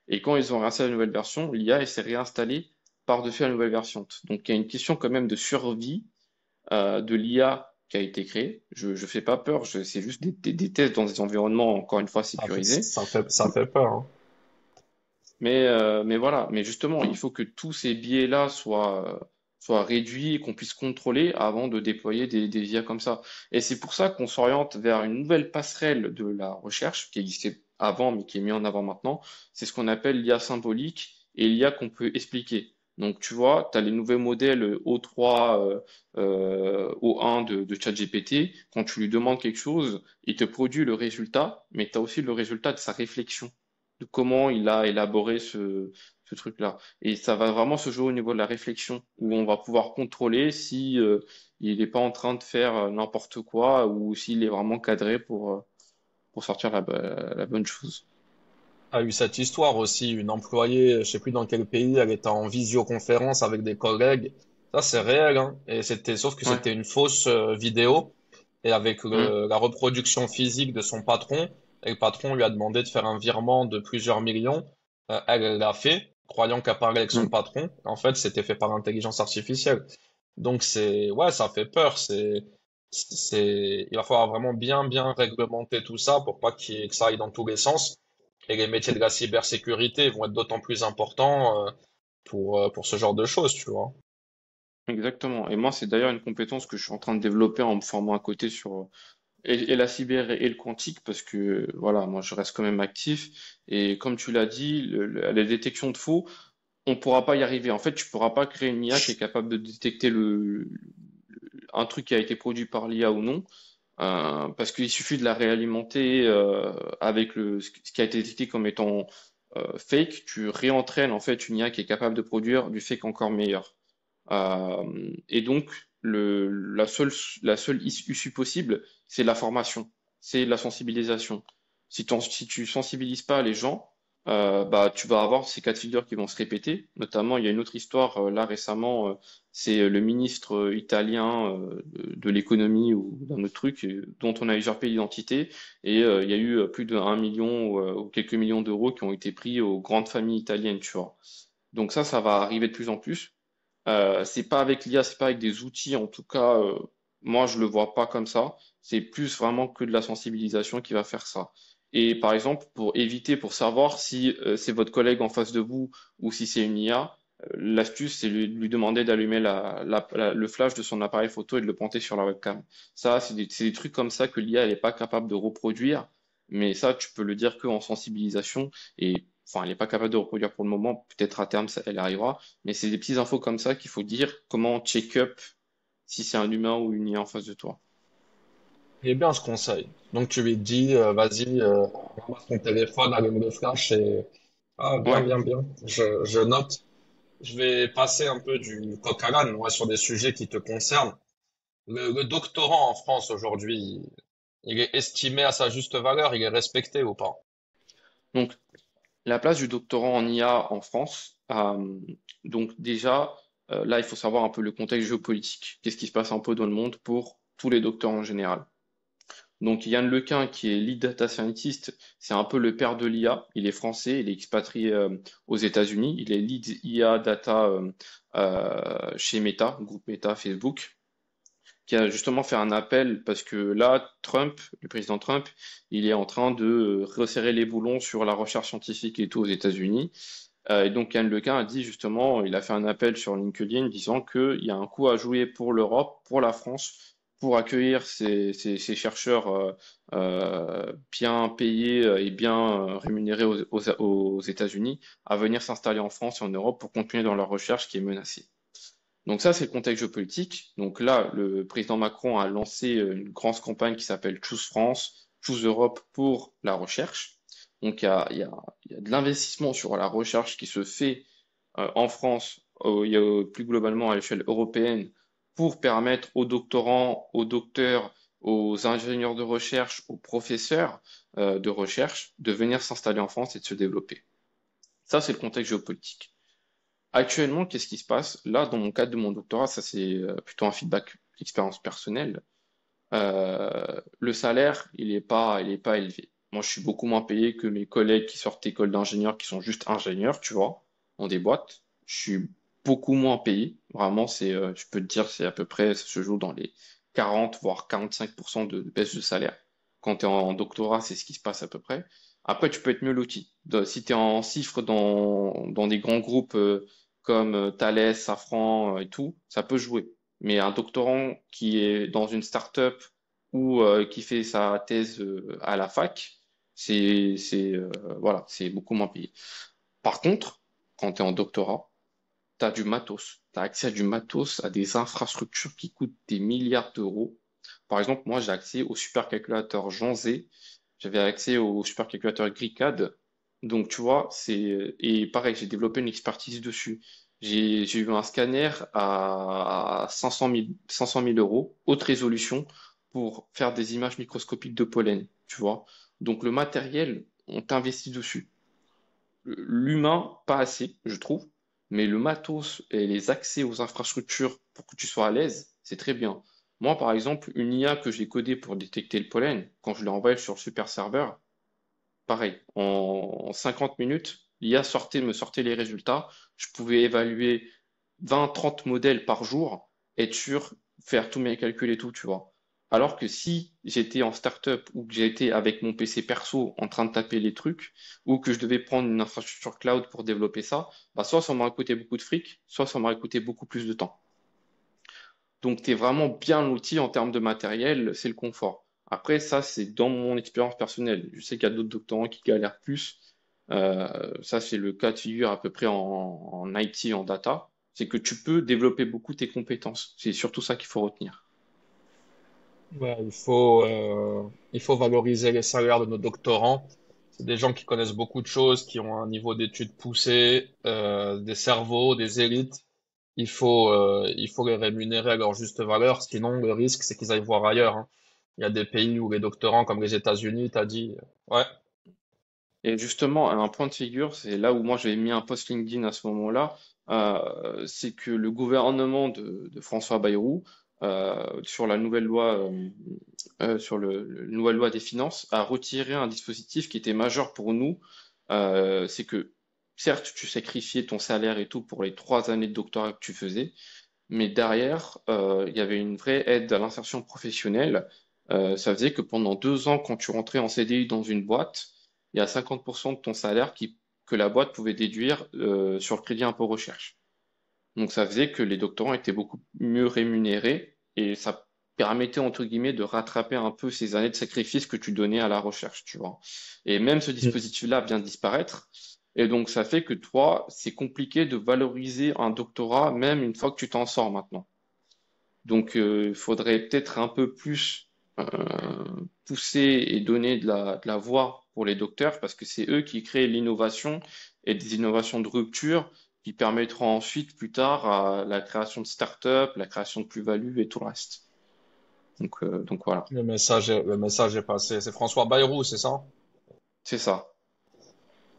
Speaker 2: et quand ils ont réinstallé la nouvelle version, l'IA, elle s'est réinstallée par-dessus la nouvelle version. Donc il y a une question quand même de survie de l'IA qui a été créée. Je ne fais pas peur, c'est juste des tests dans des environnements, encore une fois, sécurisés.
Speaker 1: Ça fait peur, hein.
Speaker 2: Mais voilà, mais justement, il faut que tous ces biais-là soient réduits et qu'on puisse contrôler avant de déployer des IA comme ça. Et c'est pour ça qu'on s'oriente vers une nouvelle passerelle de la recherche qui existait avant, mais qui est mise en avant maintenant. C'est ce qu'on appelle l'IA symbolique et l'IA qu'on peut expliquer. Donc, tu vois, tu as les nouveaux modèles O3, O1 de ChatGPT. Quand tu lui demandes quelque chose, il te produit le résultat, mais tu as aussi le résultat de sa réflexion de comment il a élaboré ce truc-là. Et ça va vraiment se jouer au niveau de la réflexion, où on va pouvoir contrôler si il n'est pas en train de faire n'importe quoi ou s'il est vraiment cadré pour sortir la bonne chose.
Speaker 1: A eu cette histoire aussi, une employée, je sais plus dans quel pays, elle était en visioconférence avec des collègues. Ça, c'est réel, hein. Et c'était, sauf que
Speaker 2: Ouais.
Speaker 1: c'était une fausse vidéo. Et avec
Speaker 2: Hum,
Speaker 1: la reproduction physique de son patron, et le patron lui a demandé de faire un virement de plusieurs millions. Elle l'a fait, croyant qu'elle parlait avec son
Speaker 2: hum.
Speaker 1: patron. En fait, c'était fait par l'intelligence artificielle. Donc c'est, ouais, ça fait peur. Il va falloir vraiment bien réglementer tout ça pour pas que ça aille dans tous les sens. Et les métiers de la cybersécurité vont être d'autant plus importants pour ce genre de choses, tu vois.
Speaker 2: Exactement. Et moi, c'est d'ailleurs une compétence que je suis en train de développer en me formant à côté sur et la cyber et le quantique, parce que voilà, moi, je reste quand même actif. Et comme tu l'as dit, la détection de faux, on pourra pas y arriver. En fait, tu pourras pas créer une IA qui est capable de détecter un truc qui a été produit par l'IA ou non, parce qu'il suffit de la réalimenter avec ce qui a été détecté comme étant fake. Tu réentraînes en fait une IA qui est capable de produire du fake encore meilleur. Et donc, la seule issue possible, c'est la formation, c'est la sensibilisation. Si tu sensibilises pas les gens, bah, tu vas avoir ces cas de figure qui vont se répéter. Notamment, il y a une autre histoire, là récemment, c'est le ministre italien de l'économie ou d'un autre truc dont on a usurpé l'identité. Et il y a eu plus de 1 million ou quelques millions d'euros qui ont été pris aux grandes familles italiennes, tu vois. Donc ça va arriver de plus en plus. C'est pas avec l'IA, c'est pas avec des outils, en tout cas, moi je le vois pas comme ça. C'est plus vraiment que de la sensibilisation qui va faire ça. Et par exemple, pour éviter, pour savoir si c'est votre collègue en face de vous ou si c'est une IA, l'astuce c'est lui demander d'allumer le flash de son appareil photo et de le pointer sur la webcam. Ça, c'est des trucs comme ça que l'IA elle est pas capable de reproduire, mais ça tu peux le dire qu'en sensibilisation et enfin elle est pas capable de reproduire pour le moment. Peut-être à terme elle arrivera. Mais c'est des petites infos comme ça qu'il faut dire comment check-up si c'est un humain ou une IA en face de toi.
Speaker 1: Il est bien ce conseil. Donc tu lui dis, vas-y, ramasse ton téléphone, allume le flash et... Ah, bien,
Speaker 2: Ouais,
Speaker 1: bien, bien. Je note. Je vais passer un peu du coq à l'âne, moi, sur des sujets qui te concernent. Le doctorant en France aujourd'hui, il est estimé à sa juste valeur, il est respecté ou pas?
Speaker 2: donc la place du doctorant en IA en France. Donc déjà, là, il faut savoir un peu le contexte géopolitique. Qu'est-ce qui se passe un peu dans le monde pour tous les docteurs en général. Donc Yann Lequin, qui est lead data scientist, c'est un peu le père de l'IA. Il est français, il est expatrié aux États-Unis. Il est lead IA data chez Meta, groupe Meta Facebook, qui a justement fait un appel parce que là, Trump, le président Trump, il est en train de resserrer les boulons sur la recherche scientifique et tout aux États-Unis. Et donc Yann Lequin a dit justement, il a fait un appel sur LinkedIn disant qu'il y a un coup à jouer pour l'Europe, pour la France, pour accueillir ces chercheurs bien payés et bien rémunérés aux États-Unis à venir s'installer en France et en Europe pour continuer dans leur recherche qui est menacée. Donc ça, c'est le contexte géopolitique. Donc là, le président Macron a lancé une grande campagne qui s'appelle Choose France, Choose Europe pour la recherche. Donc il y a de l'investissement sur la recherche qui se fait en France, il y a, plus globalement à l'échelle européenne, pour permettre aux doctorants, aux docteurs, aux ingénieurs de recherche, aux professeurs de recherche de venir s'installer en France et de se développer. Ça, c'est le contexte géopolitique. Actuellement, qu'est-ce qui se passe? Là, dans mon cadre de mon doctorat, ça c'est plutôt un feedback expérience personnelle. Le salaire, il est pas élevé. Moi, je suis beaucoup moins payé que mes collègues qui sortent d'école d'ingénieurs, qui sont juste ingénieurs, tu vois, dans des boîtes. Je suis beaucoup moins payé. Vraiment, je peux te dire, c'est à peu près, ça se joue dans les 40, voire 45% de baisse de salaire. Quand tu es en doctorat, c'est ce qui se passe à peu près. Après, tu peux être mieux loti. Si tu es en cifre dans des grands groupes comme Thales, Safran et tout, ça peut jouer. Mais un doctorant qui est dans une start-up ou qui fait sa thèse à la fac, voilà, c'est beaucoup moins payé. Par contre, quand tu es en doctorat, tu as du matos. Tu as accès à du matos, à des infrastructures qui coûtent des milliards d'euros. Par exemple, moi, j'ai accès au supercalculateur Jean Z, j'avais accès au supercalculateur GRICAD. Donc, tu vois, et pareil, j'ai développé une expertise dessus. J'ai eu un scanner à 500 000 euros, haute résolution, pour faire des images microscopiques de pollen, tu vois. Donc, le matériel, on t'investit dessus. L'humain, pas assez, je trouve, mais le matos et les accès aux infrastructures pour que tu sois à l'aise, c'est très bien. Moi, par exemple, une IA que j'ai codée pour détecter le pollen, quand je l'ai envoyé sur le super serveur, pareil, en 50 minutes, l'IA me sortait les résultats. Je pouvais évaluer 20-30 modèles par jour, être sûr, faire tous mes calculs et tout, tu vois. Alors que si j'étais en startup ou que j'étais avec mon PC perso en train de taper les trucs, ou que je devais prendre une infrastructure cloud pour développer ça, bah soit ça m'aurait coûté beaucoup de fric, soit ça m'aurait coûté beaucoup plus de temps. Donc, tu es vraiment bien l'outil en termes de matériel, c'est le confort. Après, ça, c'est dans mon expérience personnelle. Je sais qu'il y a d'autres doctorants qui galèrent plus. Ça, c'est le cas de figure à peu près en IT, en data. C'est que tu peux développer beaucoup tes compétences. C'est surtout ça qu'il faut retenir.
Speaker 1: Ouais, il faut valoriser les salaires de nos doctorants. C'est des gens qui connaissent beaucoup de choses, qui ont un niveau d'études poussé, des cerveaux, des élites. Il faut les rémunérer à leur juste valeur. Sinon, le risque, c'est qu'ils aillent voir ailleurs, hein. Il y a des pays où les doctorants, comme les États-Unis, t'as dit, ouais.
Speaker 2: Et justement, un point de figure, c'est là où moi j'avais mis un post LinkedIn à ce moment-là, c'est que le gouvernement de François Bayrou, sur la nouvelle loi, sur le nouvelle loi des finances, a retiré un dispositif qui était majeur pour nous. C'est que certes, tu sacrifiais ton salaire et tout pour les 3 années de doctorat que tu faisais, mais derrière, il y avait une vraie aide à l'insertion professionnelle. Ça faisait que pendant 2 ans, quand tu rentrais en CDI dans une boîte, il y a 50% de ton salaire que la boîte pouvait déduire sur le crédit impôt recherche. Donc ça faisait que les doctorants étaient beaucoup mieux rémunérés et ça permettait entre guillemets de rattraper un peu ces années de sacrifice que tu donnais à la recherche, tu vois. Et même ce
Speaker 1: Mm.
Speaker 2: dispositif-là vient de disparaître. Et donc ça fait que toi, c'est compliqué de valoriser un doctorat même une fois que tu t'en sors maintenant. Donc il faudrait peut-être un peu plus euh, pousser et donner de la voix pour les docteurs parce que c'est eux qui créent l'innovation et des innovations de rupture qui permettront ensuite, plus tard, à la création de start-up, la création de plus-value et tout le reste. Donc voilà,
Speaker 1: Le message est passé. C'est François Bayrou, c'est ça?
Speaker 2: c'est ça.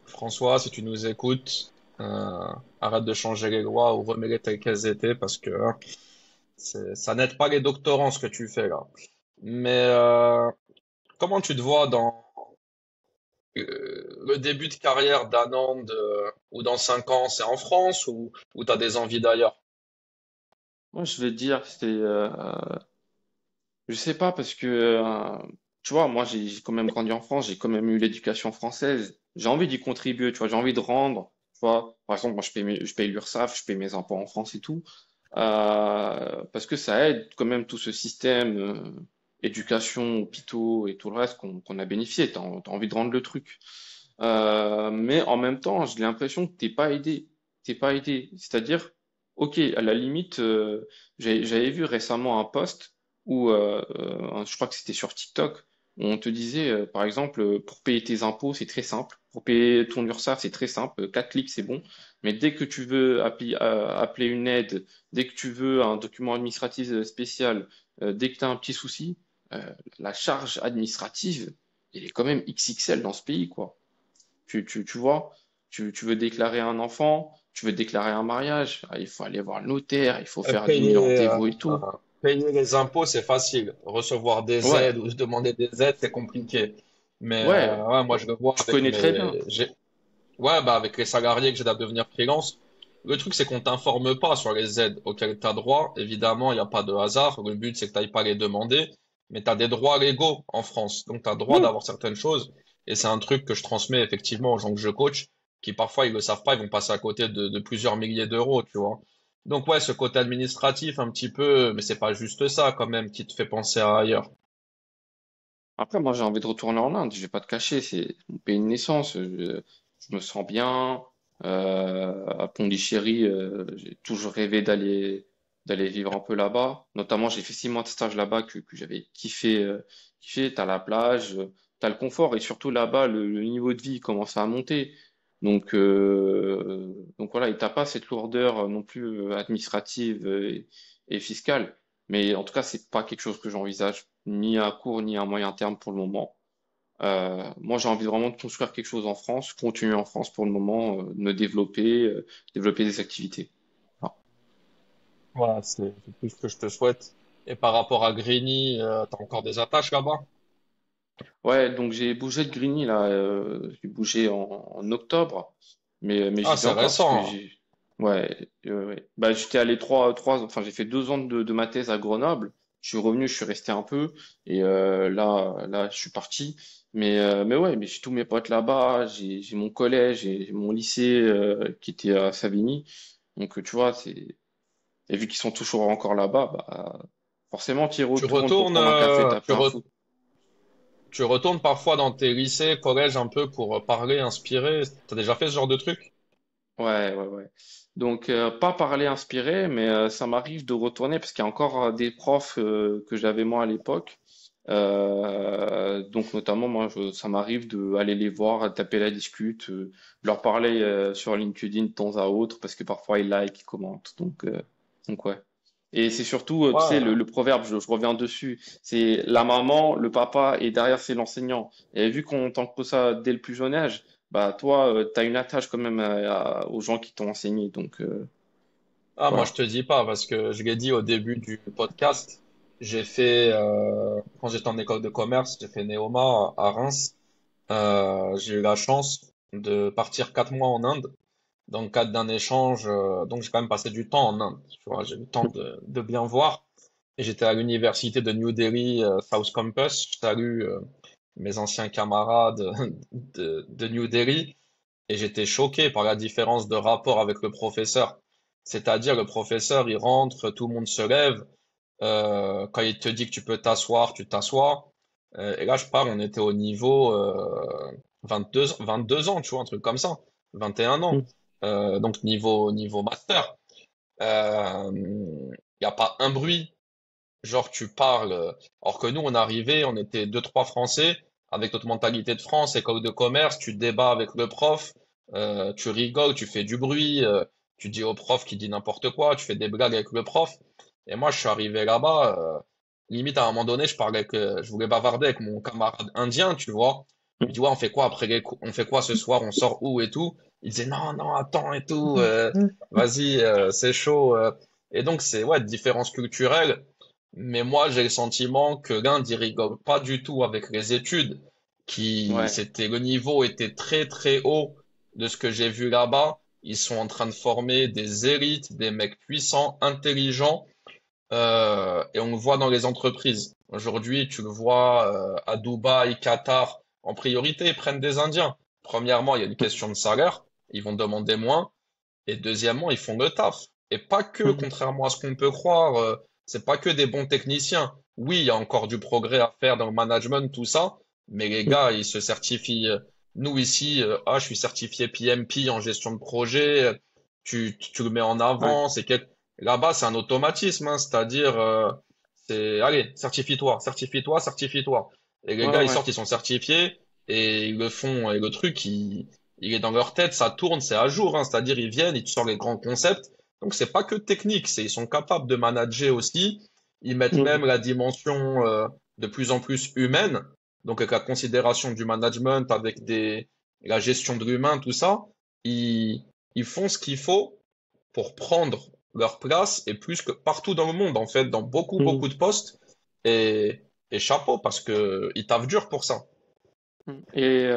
Speaker 1: François, si tu nous écoutes, arrête de changer les lois ou remets-les telles qu'elles étaient parce que hein, ça n'aide pas les doctorants ce que tu fais là. Mais comment tu te vois dans le début de carrière d'Anand ou dans 5 ans? C'est en France ou t'as des envies d'ailleurs?
Speaker 2: Moi, je vais dire, je sais pas parce que, tu vois, moi, j'ai quand même grandi en France, j'ai quand même eu l'éducation française. J'ai envie d'y contribuer, tu vois, j'ai envie de rendre. Tu vois, par exemple, moi, je paye l'URSSAF, je paye mes impôts en France et tout. Parce que ça aide quand même tout ce système, éducation, hôpitaux et tout le reste qu'on a bénéficié. T'as envie de rendre le truc. Mais en même temps, j'ai l'impression que t'es pas aidé. T'es pas aidé. C'est-à-dire, ok, à la limite, j'avais vu récemment un post où, je crois que c'était sur TikTok, où on te disait, par exemple, pour payer tes impôts, c'est très simple. Pour payer ton URSSAF, c'est très simple. 4 clics, c'est bon. Mais dès que tu veux appeler une aide, dès que tu veux un document administratif spécial, dès que tu as un petit souci, euh, la charge administrative, elle est quand même XXL dans ce pays, quoi. Tu vois, tu veux déclarer un enfant, tu veux déclarer un mariage, il faut aller voir le notaire, il faut faire 10 000
Speaker 1: Payer,
Speaker 2: rendez-vous et tout.
Speaker 1: payer les impôts, c'est facile. Recevoir des
Speaker 2: Ouais,
Speaker 1: aides ou se demander des aides, c'est compliqué. Mais
Speaker 2: ouais,
Speaker 1: ouais, moi je le vois
Speaker 2: tu
Speaker 1: avec
Speaker 2: connais très bien.
Speaker 1: ouais, bah avec les salariés que j'aide à devenir freelance. Le truc, c'est qu'on t'informe pas sur les aides auxquelles tu as droit. Évidemment, il n'y a pas de hasard. Le but, c'est que tu pas les demander. Mais tu as des droits légaux en France. Donc, tu as droit
Speaker 2: Oui,
Speaker 1: d'avoir certaines choses. Et c'est un truc que je transmets effectivement aux gens que je coach, qui parfois, ils le savent pas, ils vont passer à côté de plusieurs milliers d'euros, tu vois. Donc, ouais, ce côté administratif, un petit peu, mais c'est pas juste ça, quand même, qui te fait penser à ailleurs.
Speaker 2: après, moi, j'ai envie de retourner en Inde, je vais pas te cacher, c'est mon pays de naissance, je me sens bien, à Pondichéry, j'ai toujours rêvé d'aller vivre un peu là-bas. Notamment, j'ai fait 6 mois de stage là-bas que j'avais kiffé. T'as la plage, t'as le confort et surtout là-bas, le niveau de vie commence à monter. Donc voilà, et t'as pas cette lourdeur non plus administrative et fiscale. Mais en tout cas, c'est pas quelque chose que j'envisage ni à court ni à moyen terme pour le moment. Moi, j'ai envie vraiment de construire quelque chose en France, continuer en France pour le moment, me développer des activités. Voilà.
Speaker 1: Ouais, c'est tout ce que je te souhaite. Et par rapport à Grigny, t'as encore des attaches là-bas?
Speaker 2: Ouais, donc j'ai bougé de Grigny là, j'ai bougé en octobre, mais
Speaker 1: Ah,
Speaker 2: j'y vais
Speaker 1: c'est
Speaker 2: encore parce que
Speaker 1: récent.
Speaker 2: j'ai, ouais, ouais. Bah j'étais allé enfin j'ai fait 2 ans de ma thèse à Grenoble. Je suis revenu, je suis resté un peu et là je suis parti. Mais ouais, mais j'ai tous mes potes là-bas, j'ai mon collège, j'ai mon lycée qui était à Savigny. Donc tu vois, et vu qu'ils sont toujours encore là-bas, bah forcément tu y
Speaker 1: Tu
Speaker 2: retournes pour
Speaker 1: retournes,
Speaker 2: prendre un café, taper un foot.
Speaker 1: tu retournes parfois dans tes lycées, collèges un peu pour parler, inspirer. T'as déjà fait ce genre de truc?
Speaker 2: Ouais, ouais, ouais. Donc, pas parler inspiré, mais ça m'arrive de retourner parce qu'il y a encore des profs que j'avais moi à l'époque. Donc, notamment, moi, ça m'arrive de aller les voir, taper la discute, leur parler sur LinkedIn de temps à autre parce que parfois ils like, ils commentent. Donc ouais. Et c'est surtout, tu sais,
Speaker 1: Ouais,
Speaker 2: le proverbe, je reviens dessus, c'est la maman, le papa et derrière c'est l'enseignant. Et vu qu'on t'encode ça dès le plus jeune âge, bah toi, tu as une attache quand même aux gens qui t'ont enseigné. Donc
Speaker 1: ah, moi je
Speaker 2: voilà.
Speaker 1: te dis pas parce que je l'ai dit au début du podcast, j'ai fait quand j'étais en école de commerce, j'ai fait Neoma à Reims. J'ai eu la chance de partir 4 mois en Inde dans le cadre d'un échange. Donc j'ai quand même passé du temps en Inde. Tu vois, j'ai eu le temps de bien voir. Et j'étais à l'université de New Delhi, South Campus. Je salue mes anciens camarades de New Delhi. Et j'étais choqué par la différence de rapport avec le professeur. C'est-à-dire, le professeur, il rentre, tout le monde se lève. Quand il te dit que tu peux t'asseoir, tu t'assois. Et là, je parle, on était au niveau 22 ans, tu vois, un truc comme ça. 21 ans. Donc niveau master. Il n'y a pas un bruit. Genre, tu parles. Alors que nous, on arrivait, on était deux, trois Français, avec notre mentalité de France, école de commerce, tu débats avec le prof, tu rigoles, tu fais du bruit, tu dis au prof qui dit n'importe quoi, tu fais des blagues avec le prof. Et moi, je suis arrivé là-bas, limite à un moment donné, je voulais bavarder avec mon camarade indien, tu vois. Je lui dis, ouais, on fait quoi après on fait quoi ce soir, on sort où et tout. Il disait, non, non, attends et tout, vas-y, c'est chaud. Et donc, c'est, ouais, différence culturelle. Mais moi, j'ai le sentiment que l'Inde, il rigole pas du tout avec les études,
Speaker 2: Ouais.
Speaker 1: le niveau était très très haut de ce que j'ai vu là-bas. Ils sont en train de former des élites, des mecs puissants, intelligents, et on le voit dans les entreprises. Aujourd'hui, tu le vois à Dubaï, Qatar, en priorité, ils prennent des Indiens. Premièrement, il y a une question de salaire, ils vont demander moins. Et deuxièmement, ils font le taf. Et pas que, contrairement à ce qu'on peut croire, c'est pas que des bons techniciens. Oui, il y a encore du progrès à faire dans le management, tout ça, mais les gars, ils se certifient. Nous ici, je suis certifié PMP en gestion de projet. Tu le mets en
Speaker 2: Ouais.
Speaker 1: avant. Là-bas, c'est un automatisme, hein, c'est-à-dire, c'est, allez, certifie-toi, certifie-toi, certifie-toi. Et les
Speaker 2: Ouais,
Speaker 1: gars, ils
Speaker 2: ouais.
Speaker 1: sortent, ils sont certifiés et ils le font. Et le truc, il est dans leur tête, ça tourne, c'est à jour, hein, c'est-à-dire ils viennent, ils te sortent les grands concepts. Donc c'est pas que technique, ils sont capables de manager aussi. Ils mettent même la dimension de plus en plus humaine, donc avec la considération du management, la gestion de l'humain, tout ça. Ils, ils font ce qu'il faut pour prendre leur place et plus que partout dans le monde, en fait, dans beaucoup de postes. Et chapeau parce que ils taffent dur pour ça.
Speaker 2: Et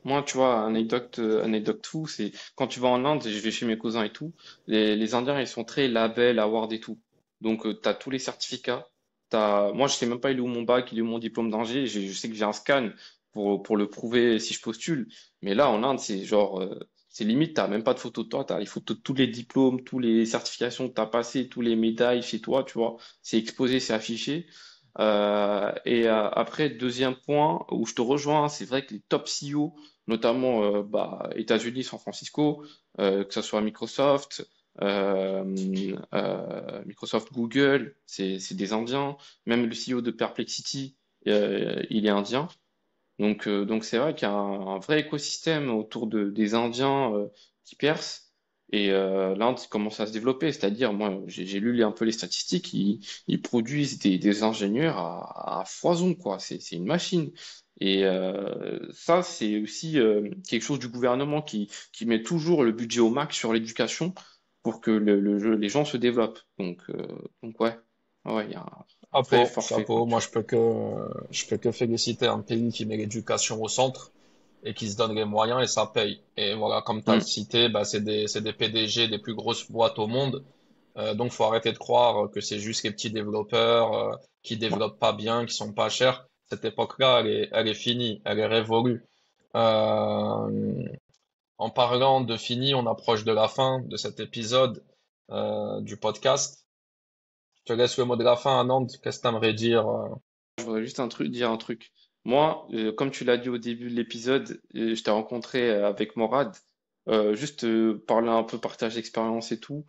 Speaker 2: moi, tu vois, anecdote fou, c'est quand tu vas en Inde, je vais chez mes cousins et tout, les Indiens, ils sont très label, award et tout. Donc, tu as tous les certificats. Moi, je sais même pas il est où mon bac, il est où mon diplôme d'ingé. Je sais que j'ai un scan pour le prouver si je postule. Mais là, en Inde, c'est genre, c'est limite, t'as même pas de photo de toi, t'as les photos de tous les diplômes, tous les certifications que t'as passées, tous les médailles chez toi, tu vois. C'est exposé, c'est affiché. Après, deuxième point où je te rejoins, c'est vrai que les top CEO, notamment États-Unis, San Francisco, que ce soit euh, Microsoft, Google, c'est des Indiens. Même le CEO de Perplexity, il est indien. Donc c'est vrai qu'il y a un vrai écosystème autour des Indiens qui percent. Et l'Inde commence à se développer, c'est-à-dire, moi, j'ai lu un peu les statistiques, ils produisent des ingénieurs à foison, quoi. C'est une machine. Et ça, c'est aussi quelque chose du gouvernement qui met toujours le budget au max sur l'éducation pour que les gens se développent. Donc ouais, ouais, il y a un vrai
Speaker 1: Chapeau,
Speaker 2: effort fait, quoi,
Speaker 1: chapeau.
Speaker 2: tu
Speaker 1: Moi,
Speaker 2: vois.
Speaker 1: je peux que féliciter un pays qui met l'éducation au centre et qui se donne les moyens et ça paye. Et voilà, comme tu as
Speaker 2: Mm.
Speaker 1: cité, bah, c'est des PDG des plus grosses boîtes au monde. Donc, faut arrêter de croire que c'est juste les petits développeurs qui développent pas bien, qui sont pas chers. Cette époque-là, elle est finie, elle est révolue. Euh, En parlant de fini, on approche de la fin de cet épisode du podcast. Je te laisse le mot de la fin, Anand. Qu'est-ce que tu aimerais dire?
Speaker 2: Je voudrais juste dire un truc. Moi, comme tu l'as dit au début de l'épisode, je t'ai rencontré avec Morad. Juste parler un peu partage d'expérience et tout.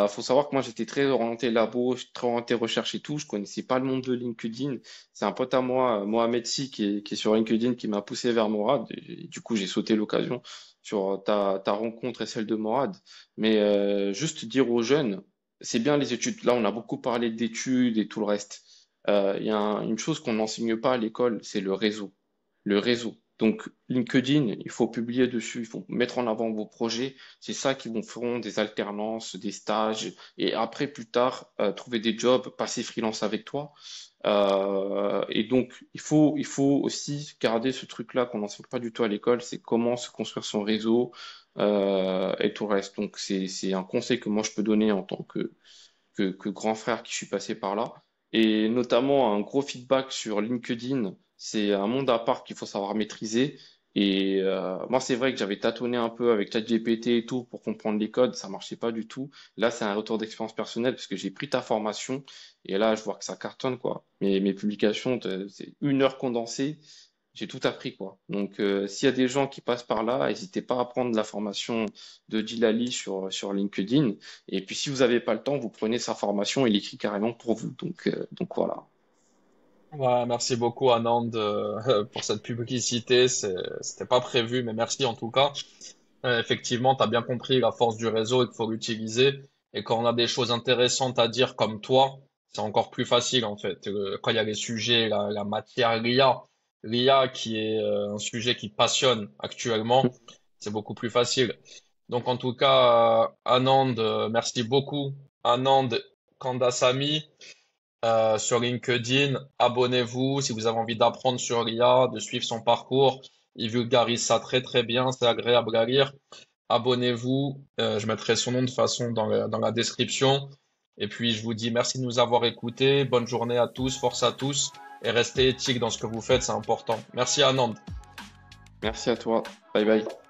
Speaker 2: Faut savoir que moi j'étais très orienté labo, très orienté recherche et tout. Je connaissais pas le monde de LinkedIn. C'est un pote à moi, Mohamed Si, qui est sur LinkedIn, qui m'a poussé vers Morad. Et du coup, j'ai sauté l'occasion sur ta rencontre et celle de Morad. Mais juste dire aux jeunes, c'est bien les études. Là, on a beaucoup parlé d'études et tout le reste. Il y a une chose qu'on n'enseigne pas à l'école, c'est le réseau. Le réseau. Donc, LinkedIn, il faut publier dessus, il faut mettre en avant vos projets. C'est ça qui vous feront des alternances, des stages, et après, plus tard, trouver des jobs, passer freelance avec toi. Et donc, il faut aussi garder ce truc-là qu'on n'enseigne pas du tout à l'école, c'est comment se construire son réseau et tout le reste. Donc, c'est un conseil que moi je peux donner en tant que grand frère qui suis passé par là. Et notamment un gros feedback sur LinkedIn, c'est un monde à part qu'il faut savoir maîtriser. Et moi, c'est vrai que j'avais tâtonné un peu avec ChatGPT et tout pour comprendre les codes, ça marchait pas du tout. Là, c'est un retour d'expérience personnelle parce que j'ai pris ta formation et là, je vois que ça cartonne, quoi. Mes publications, c'est 1 heure condensée, j'ai tout appris, quoi. Donc, s'il y a des gens qui passent par là, n'hésitez pas à prendre la formation de Djilali sur LinkedIn. Et puis, si vous n'avez pas le temps, vous prenez sa formation, il écrit carrément pour vous. Donc voilà.
Speaker 1: Ouais, merci beaucoup Anand pour cette publicité. C'était pas prévu, mais merci en tout cas. Effectivement, tu as bien compris la force du réseau et qu'il faut l'utiliser. Et quand on a des choses intéressantes à dire comme toi, c'est encore plus facile en fait. Quand il y a les sujets, la matière, l'IA qui est un sujet qui passionne actuellement, c'est beaucoup plus facile. Donc en tout cas, Anand, merci beaucoup. Anand Kandasamy sur LinkedIn, abonnez-vous si vous avez envie d'apprendre sur l'IA, de suivre son parcours. Il vulgarise ça très très bien, c'est agréable à lire. Abonnez-vous, je mettrai son nom de toute façon dans la description. Et puis je vous dis merci de nous avoir écoutés. Bonne journée à tous, force à tous et restez éthique dans ce que vous faites, c'est important. Merci Anand.
Speaker 2: Merci à toi. Bye bye.